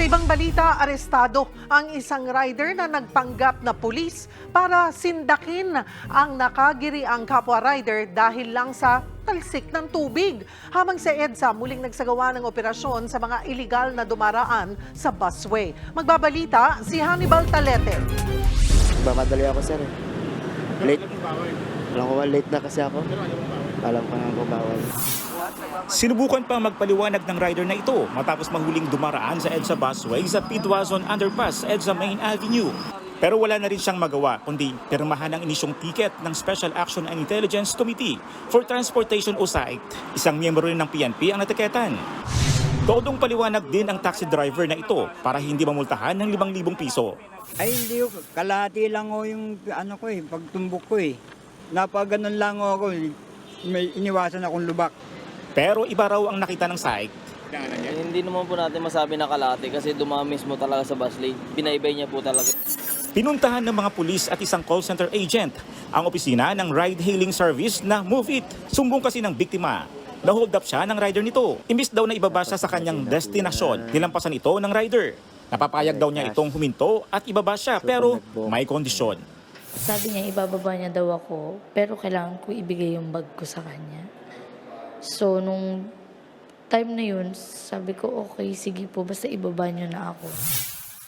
S2: Sa ibang balita, arestado ang isang rider na nagpanggap na pulis para sindakin ang nakagiriang kapwa rider dahil lang sa talsik ng tubig. Habang sa EDSA muling nagsagawa ng operasyon sa mga iligal na dumaraan sa busway. Magbabalita si Hannibal Talete.
S9: Bamadali ako, sir. Late. Alam ko, late na kasi ako. Alam ko na bawal.
S11: Sinubukan pang magpaliwanag ng rider na ito matapos mahuling dumaraan sa EDSA busway sa Pidwazon Underpass sa EDSA Main Avenue. Pero wala na rin siyang magawa kundi pirmahan ang inisyong ticket ng Special Action and Intelligence Committee for Transportation o SAIT. Isang miyembro rin ng PNP ang natiketan. Todong paliwanag din ang taxi driver na ito para hindi mamultahan ng 5,000 piso.
S3: Ay hindi ko, kalahati lang ko yung pagtumbok ko eh. Napaganon lang ako, may iniwasan akong lubak.
S11: Pero iba raw ang nakita ng SAIC.
S6: Hindi naman po natin masabi na kalahati kasi dumami mismo talaga sa bus lane. Binaybay niya po talaga.
S11: Pinuntahan ng mga pulis at isang call center agent ang opisina ng ride-hailing service na Move It. Sumbong kasi ng biktima. Na-hold up siya ng rider nito. Imbis daw na ibaba siya sa kanyang destinasyon, nilampasan ito ng rider. Napapayag daw niya itong huminto at ibaba siya pero may kondisyon.
S10: Sabi niya ibababa niya daw ako pero kailangan ko ibigay yung bag ko sa kanya. So nung time na yun, sabi ko okay, sige po, basta ibaba niyo na ako.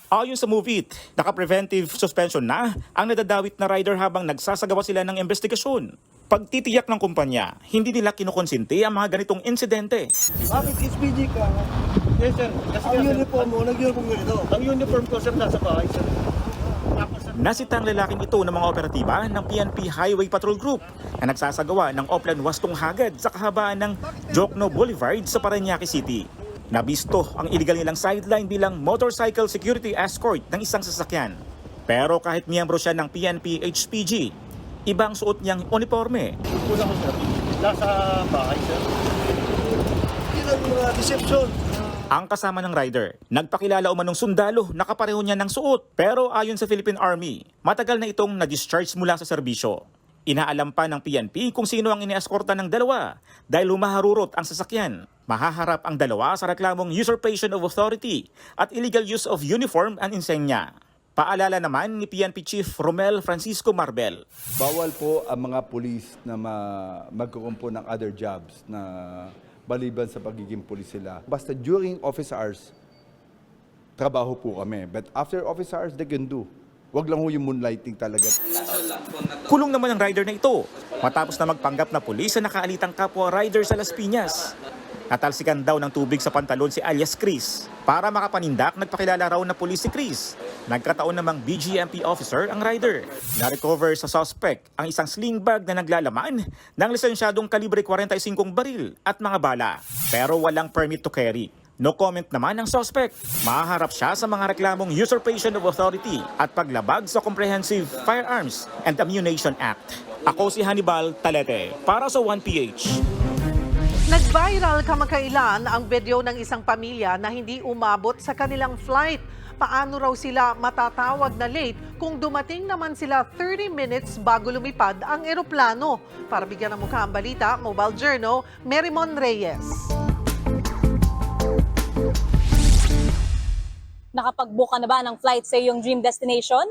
S11: Ayon sa Move It, naka-preventive suspension na ang nadadawit na rider habang nagsasagawa sila ng investigasyon. Pagtitiyak ng kumpanya, hindi nila kinukonsente ang mga ganitong insidente.
S27: Bakit SPG ka? Yes sir. Ang uniform mo, nag-uniform ganito. Ang uniform ko sir nasa bahay sir.
S11: Nasita ang lalaking ito ng mga operatiba ng PNP Highway Patrol Group na nagsasagawa ng Oplan Wastong Hagad sa kahabaan ng Jokno Boulevard sa Parañaque City. Nabisto ang illegal nilang sideline bilang motorcycle security escort ng isang sasakyan. Pero kahit miyembro siya ng PNP HPG, ibang suot niyang uniforme.
S27: Kulang ko sir. Nasa bahay sir. Ilan mga deception.
S11: Ang kasama ng rider, nagpakilala umanong sundalo na kapareho niya ng suot. Pero ayon sa Philippine Army, matagal na itong na-discharge mula sa serbisyo. Inaalam pa ng PNP kung sino ang inieskorta ng dalawa dahil humaharurot ang sasakyan. Mahaharap ang dalawa sa reklamong usurpation of authority at illegal use of uniform and insenya. Paalala naman ni PNP Chief Romel Francisco Marbel.
S12: Bawal po ang mga pulis na magkukumpo ng other jobs na baliban sa pagiging pulis sila. Basta during office hours, trabaho po kami. But after office hours, they can do. Wag lang ho yung moonlighting talaga.
S11: Kulong naman ang rider na ito matapos na magpanggap na pulis sa nakaalitang kapwa rider sa Las Piñas. Natalsikan daw ng tubig sa pantalon si alias Chris. Para makapanindak, nagpakilala raw na pulis si Chris. Nagkataon namang BGMP officer ang rider. Na-recover sa suspect ang isang sling bag na naglalaman ng lisensyadong kalibre 45 baril at mga bala. Pero walang permit to carry. No comment naman ang suspect. Mahaharap siya sa mga reklamong usurpation of authority at paglabag sa Comprehensive Firearms and Ammunition Act. Ako si Hannibal Talete para sa 1PH.
S2: Nag-viral kamakailan ang video ng isang pamilya na hindi umabot sa kanilang flight. Paano raw sila matatawag na late kung dumating naman sila 30 minutes bago lumipad ang eroplano? Para bigyan ng mukha ang balita, Mobile Journal, Merimon Reyes.
S8: Nakapag-book ka na ba ng flight sa iyong dream destination?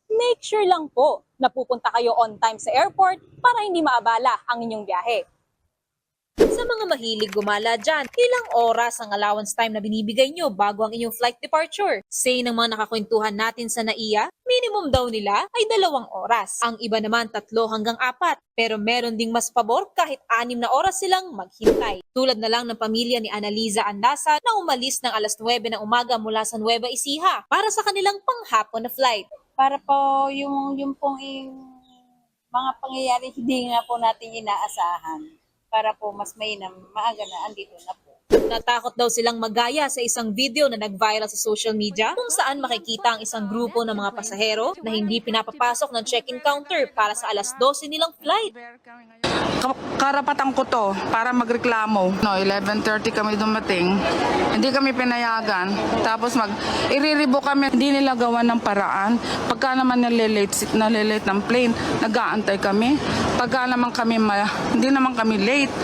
S8: Make sure lang po na pupunta kayo on time sa airport para hindi maabala ang inyong biyahe. Sa mga mahilig gumala dyan, ilang oras ang allowance time na binibigay nyo bago ang inyong flight departure? Say ng mga nakakwentuhan natin sa NAIA, minimum daw nila ay 2 oras. Ang iba naman 3 hanggang 4. Pero meron ding mas pabor kahit 6 na oras silang maghintay. Tulad na lang ng pamilya ni Analiza Andasa na umalis ng alas 9 ng umaga mula sa Nueva Ecija para sa kanilang panghapon na flight.
S4: Para po yung mga pangyayari hindi nga po natin inaasahan. Para po mas mainam, maaga na andito na po.
S8: Natakot daw silang magaya sa isang video na nag-viral sa social media kung saan makikita ang isang grupo ng mga pasahero na hindi pinapapasok ng check-in counter para sa alas 12 nilang flight.
S13: Karapatan ko to para magreklamo. 11:30 kami dumating. Hindi kami pinayagan. Tapos iriribo kami. Hindi nila gawa ng paraan. Pagka naman nalilate ng plane, nag-aantay kami. Pagka naman kami hindi naman kami late.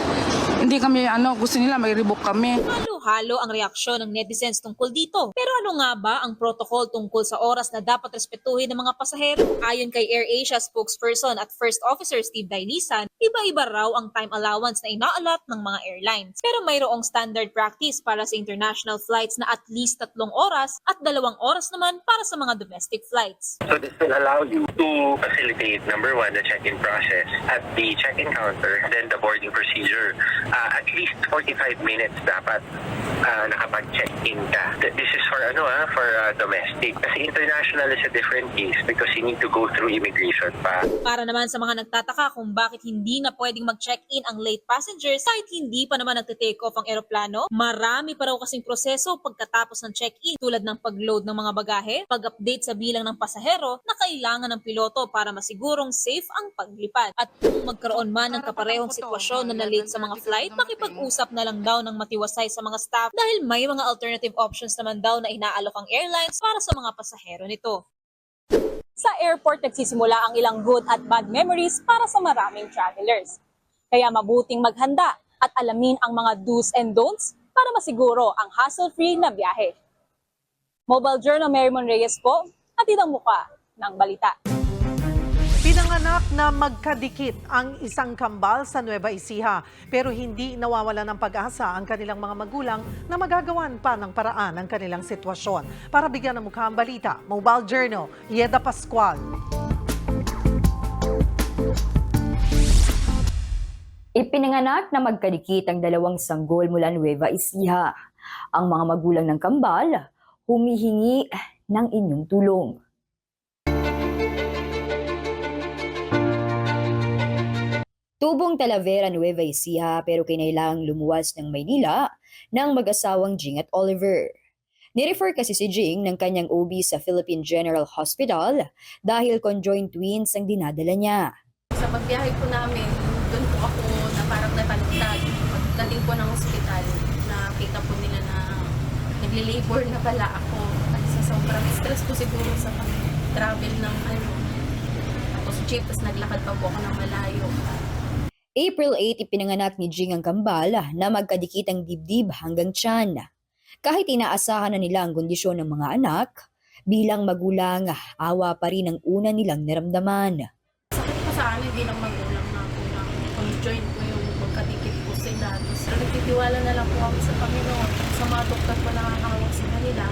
S13: Hindi kami gusto nila may rebook kami.
S8: Halo-halo ang reaksyon ng netizens tungkol dito. Pero ano nga ba ang protocol tungkol sa oras na dapat respetuhin ng mga pasahero? Ayon kay AirAsia spokesperson at First Officer Steve Dailisan, iba-iba raw ang time allowance na ina-allot ng mga airlines. Pero mayroong standard practice para sa international flights na at least 3 oras at 2 oras naman para sa mga domestic flights.
S14: So this will allow you to facilitate, number 1, the check-in process at the check-in counter, then the boarding procedure. At least 45 minutes dapat nakapag-check-in ka. This is for domestic. Kasi international is a different case because you need to go through immigration pa.
S15: Para naman sa mga nagtataka kung bakit hindi na pwedeng mag-check-in ang late passengers kahit hindi pa naman nagte-take off ang eroplano, marami pa raw kasing proseso pagkatapos ng check-in tulad ng pag-load ng mga bagahe, pag-update sa bilang ng pasahero na kailangan ng piloto para masigurong safe ang paglipad. At kung magkaroon man ng kaparehong sitwasyon na na-late sa mga flight, makipag-usap na lang daw ng matiwasay sa mga staff dahil may mga alternative options naman daw na inaalok ang airlines para sa mga pasahero nito.
S16: Sa airport nagsisimula ang ilang good at bad memories para sa maraming travelers. Kaya mabuting maghanda at alamin ang mga do's and don'ts para masiguro ang hassle-free na biyahe. Mobile Journal Merrimon Reyes po, hatid ang muka ng balita.
S2: Pinanganak na magkadikit ang isang kambal sa Nueva Ecija pero hindi nawawala ng pag-asa ang kanilang mga magulang na magagawan pa ng paraan ang kanilang sitwasyon. Para bigyan ng mukha ang balita, Mobile Journal, Yeda Pascual.
S17: Ipinanganak na magkadikit ang dalawang sanggol mula Nueva Ecija. Ang mga magulang ng kambal humihingi ng inyong tulong. Tubong Talavera, Nueva Ecija pero kinailangang lumuwas ng Maynila ng mag-asawang Jing at Oliver. Nirefer kasi si Jing ng kanyang OB sa Philippine General Hospital dahil conjoined twins ang dinadala niya.
S18: Sa pagbiyahe po namin, doon po ako na parang natalutag. Pagdating po ng ospital, nakita po nila na nagli-labor na pala ako. At sa sobrang stress po siguro sa pag-travel ng tapos jeep, tapos naglakad pa po ako ng malayo.
S17: April 8, ipinanganak ni Jing ang kambal na magkadikit ang dibdib hanggang tiyan. Kahit inaasahan na nila ang kondisyon ng mga anak, bilang magulang, awa pa rin ang una nilang naramdaman.
S18: Sakit po sa amin bilang magulang na po na conjoined ko yung magkadikit po sila. Tapos nagtitiwala na lang po kami sa Panginoon. Sa mga doktor po nakakawag sa kanila.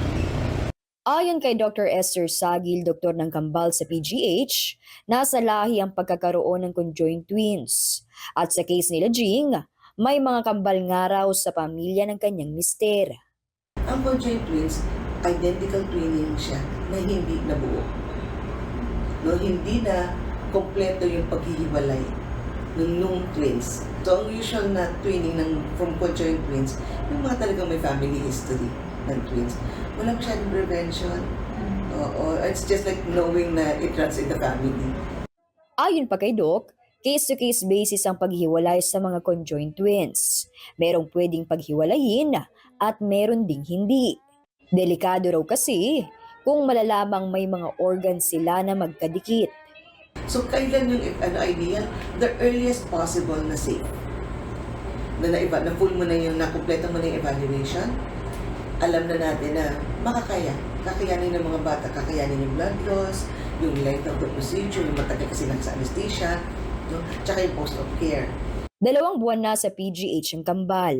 S17: Ayon kay Dr. Esther Sagil, doktor ng kambal sa PGH, nasa lahi ang pagkakaroon ng conjoined twins. At sa case nila Jing, may mga kambal nga raw sa pamilya ng kanyang mister.
S20: Ang conjoined twins, identical twinning siya na hindi nabuo. No, hindi na kompleto yung paghihiwalay ng twins. So ang usual na twinning from conjoined twins, yung mga talagang may family history ng twins. Walang masyadong prevention. It's just like knowing na it runs in the family.
S17: Ayon pa kay Doc, case-to-case basis ang paghiwalay sa mga conjoined twins. Merong pwedeng paghiwalayin at meron ding hindi. Delikado raw kasi kung malalamang may mga organs sila na magkadikit.
S20: So kailan yung ideal? The earliest possible na safe. Na full mo na yung, nakumpleto mo na yung evaluation. Alam na natin na kakayanin ng mga bata, kakayanin yung blood loss, yung length of the procedure, yung matagal kasi lang sa anesthesia, no? Tsaka yung post-op care.
S17: 2 buwan na sa PGH ang kambal.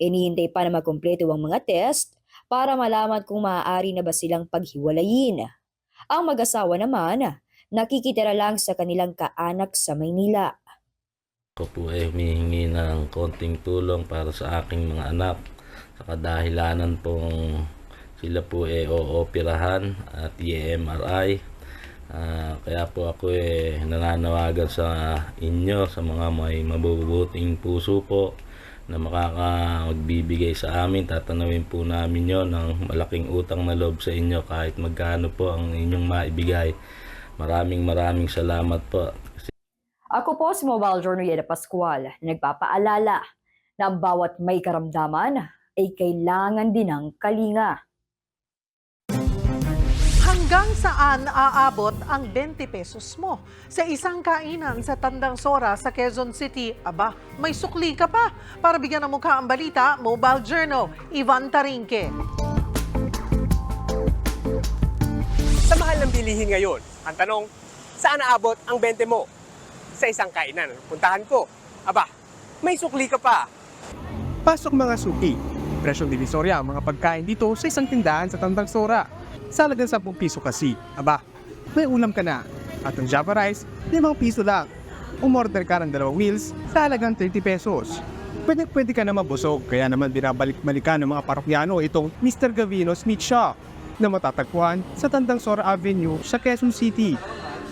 S17: Hinihintay pa na makumpleto ang mga test para malaman kung maaari na ba silang paghiwalayin. Ang mag-asawa naman, nakikitira lang sa kanilang kaanak sa Maynila.
S21: Ako po ay humihingi ng konting tulong para sa aking mga anak. Sa kadahilanan pong sila po ay ooperahan at i-MRI. Kaya po ako nananawagan sa inyo, sa mga may mabubuting puso po na makakapagbibigay sa amin. Tatanawin po namin yon ng malaking utang na loob sa inyo kahit magkano po ang inyong maibigay. Maraming salamat po.
S17: Ako po si Mobile Journal Yeda Pascual na nagpapaalala na bawat may karamdaman ay kailangan din ng kalinga.
S2: Hanggang saan aabot ang 20 pesos mo? Sa isang kainan sa Tandang Sora sa Quezon City, aba, may sukli ka pa. Para bigyan ng mukha ang balita, Mobile Journal, Ivan Tarinque.
S22: Sa mahal ng bilihin ngayon, ang tanong, saan aabot ang 20 mo? Sa isang kainan, puntahan ko. Aba, may sukli ka pa. Pasok mga suki. Presyong divisorya ang mga pagkain dito sa isang tindahan sa Tandang Sora. Sa halagang 10 piso kasi. Aba, may ulam ka na. At ang Java rice, 5 piso lang. Umorder ka ng 2 wheels sa halagang 30 pesos. pwede ka na mabusog. Kaya naman binabalik-balikan ng mga parokyano itong Mr. Gavino's Meat Shop na matatagpuan sa Tandang Sora Avenue sa Quezon City.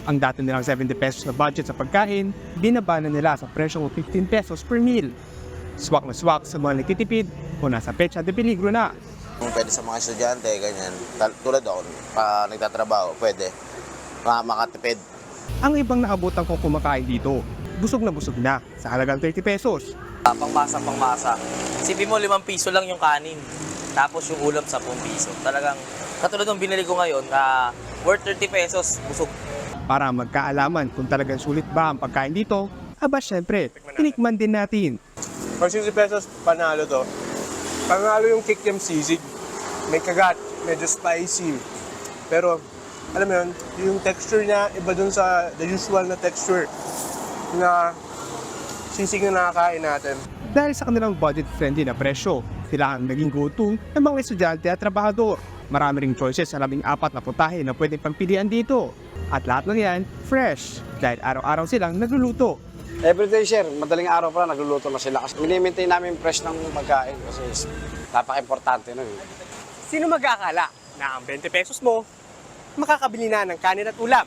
S22: Ang dati nilang 70 pesos na budget sa pagkain, binaba na nila sa presyong 15 pesos per meal. Swak na swak sa mga nagtitipid o nasa petsa de peligro na.
S5: Kung pwede sa mga estudyante, ganyan. Tulad ako, pa nagtatrabaho, pwede makatipid.
S22: Ang ibang naabutan kong kumakain dito, busog na sa halagang 30 pesos.
S6: Pangmasa. Isipin mo, 5 piso lang yung kanin. Tapos yung ulam, 10 piso. Talagang, katulad ng binili ko ngayon, worth 30 pesos, busog.
S22: Para magkaalaman kung talagang sulit ba ang pagkain dito, aba syempre, tinikman din natin. For 60 pesos, panalo to. Panalo yung kikiam sisig. May kagat, medyo spicy. Pero, alam mo yun, yung texture niya, iba dun sa the usual na texture na sisig na nakakain natin. Dahil sa kanilang budget-friendly na presyo, sila ang naging go-to ng mga estudyante at trabahador. Marami ring choices sa 14 na putahe na pwedeng pagpilian dito. At lahat ng yan, fresh, dahil araw-araw silang nagluluto.
S7: Everyday, sir, madaling araw pa nagluluto na sila. Kasi minimaintain namin fresh ng pagkain kasi napaka-importante nun.
S22: Sino mag-akala na ang 20 pesos mo, makakabili na ng kanin at ulam?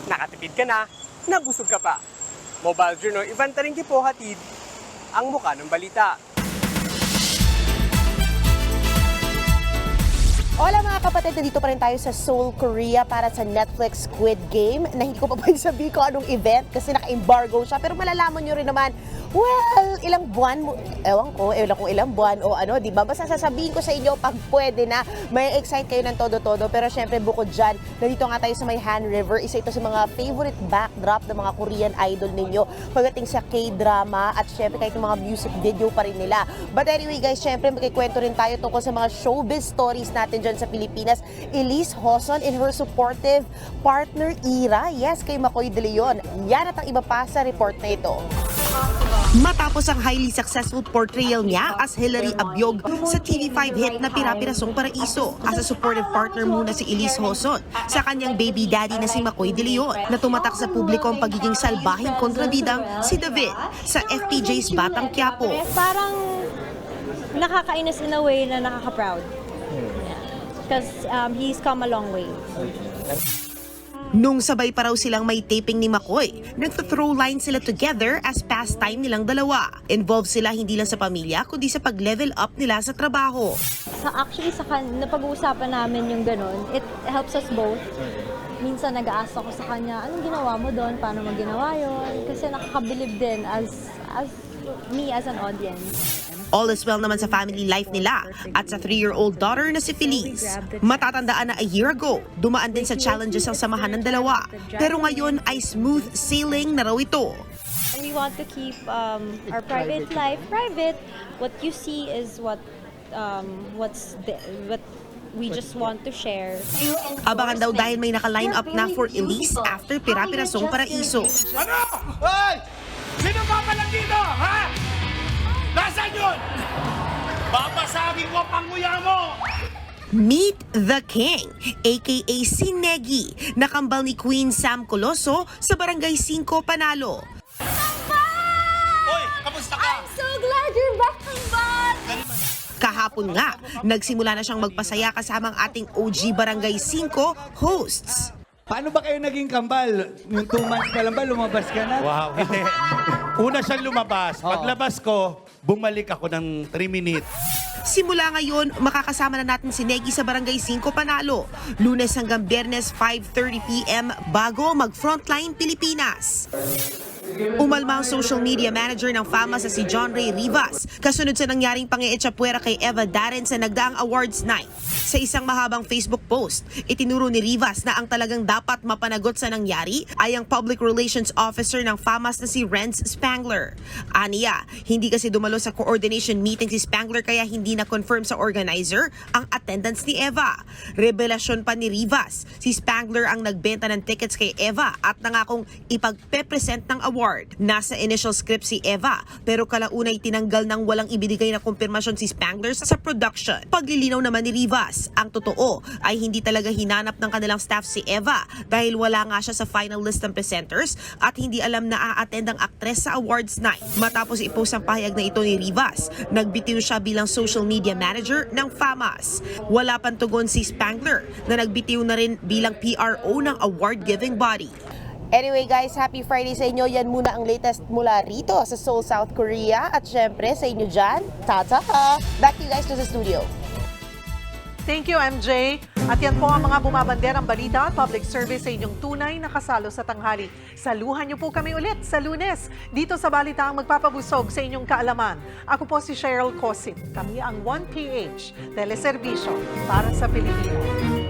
S22: Nakatipid ka na, nabusog ka pa. Mobile Journal, Ivan Taringki po hatid ang muka ng balita.
S19: Hola mga kapatid, nandito pa rin tayo sa Seoul, Korea para sa Netflix Squid Game na hindi ko pa pwede sabihin ko anong event kasi naka-embargo siya. Pero malalaman nyo rin naman, well, ilang buwan, ewan ko kung ilang buwan o ano, di ba? Basta sasabihin ko sa inyo pag pwede na, may excite kayo ng todo-todo. Pero syempre bukod dyan, nandito nga tayo sa may Han River. Isa ito sa mga favorite backdrop ng mga Korean idol ninyo pagdating sa K-drama at syempre kahit mga music video pa rin nila. But anyway guys, syempre magkikwento rin tayo tungkol sa mga showbiz stories natin dyan sa Pilipinas. Elise Hoson and her supportive partner Ira, yes, kay Makoy De Leon. Yan at ang iba pa sa report na ito.
S23: Matapos ang highly successful portrayal niya as Hilary Abiog sa TV5 hit na Pira-Pirasong Paraiso, as a supportive partner muna si Elise Hoson sa kanyang baby daddy na si Makoy De Leon, na tumatak sa publiko ang pagiging salbahing kontrabidang si David sa FPJ's Batang Quiapo.
S24: Parang nakakainis in a way na nakaka-proud. Because he's come a long way.
S23: Nung sabay pa raw silang may taping ni Makoy, nagto-throw line sila together as pastime nilang dalawa. Involved sila hindi lang sa pamilya, kundi sa pag-level up nila sa trabaho.
S24: Actually, napag-uusapan namin yung ganun, it helps us both. Minsan nag-ask ako sa kanya, anong ginawa mo doon? Paano mo ginawa yun? Kasi nakakabilib din as me as an audience.
S23: All is well naman sa family life nila at sa 3-year-old daughter na si Feliz. Matatandaan na a year ago, dumaan din sa challenges ang samahan ng dalawa. Pero ngayon ay smooth sailing na raw ito.
S24: We want to keep our private life private. What you see is what we just want to share.
S23: Abangan daw dahil may naka-line up na for Elise after Pira-Pirasong Paraiso.
S25: Ano? Hoy! Sino papalag dito, ha? Nasaan yun? Babasagin ko pang nguya mo!
S23: Meet the King, aka si Negi, nakambal ni Queen Sam Coloso sa Barangay 5 Panalo.
S25: Hoy, kamusta ka?
S24: I'm so glad you're back, Kambal!
S23: Kahapon nga, nagsimula na siyang magpasaya kasama ang ating OG Barangay 5 hosts.
S3: Paano ba kayo naging kambal? Yung 2 months pa lang ba, lumabas ka na?
S25: Wow, hindi. Una siyang lumabas. Paglabas ko, bumalik ako ng 3 minutes.
S23: Simula ngayon, makakasama na natin si Negi sa Barangay 5 Panalo. Lunes hanggang Biyernes 5:30 PM bago mag-Frontline Pilipinas. Umalma ang social media manager ng Fama sa si John Ray Rivas kasunod sa nangyaring pangi-echapwera kay Eva Darren sa nagdaang awards night. Sa isang mahabang Facebook post, itinuro ni Rivas na ang talagang dapat mapanagot sa nangyari ay ang Public Relations Officer ng FAMAS na si Renz Spangler. Aniya, hindi kasi dumalo sa coordination meeting si Spangler kaya hindi na-confirm sa organizer ang attendance ni Eva. Revelasyon pa ni Rivas, si Spangler ang nagbenta ng tickets kay Eva at nangakong ipagpe-present ng award award. Nasa initial script si Eva, pero kalaunay tinanggal ng walang ibinigay na kumpirmasyon si Spangler sa production. Paglilinaw naman ni Rivas, ang totoo ay hindi talaga hinanap ng kanilang staff si Eva dahil wala nga siya sa final list ng presenters at hindi alam na a-attend ang aktres sa awards night. Matapos i-post ang pahayag na ito ni Rivas, nagbitiw siya bilang social media manager ng FAMAS. Wala pang tugon si Spangler na nagbitiw na rin bilang PRO ng award-giving body.
S19: Anyway guys, happy Friday sa inyo. Yan muna ang latest mula rito sa Seoul, South Korea. At syempre sa inyo dyan, tata! Back to you guys to the studio.
S2: Thank you, MJ. At yan po ang mga bumabanderang balita at public service sa inyong tunay na kasalo sa tanghali. Saluhan niyo po kami ulit sa Lunes dito sa Balitaang Magpapabusog sa inyong kaalaman. Ako po si Cheryl Cosit. Kami ang 1PH, teleserbisyo para sa Pilipinas.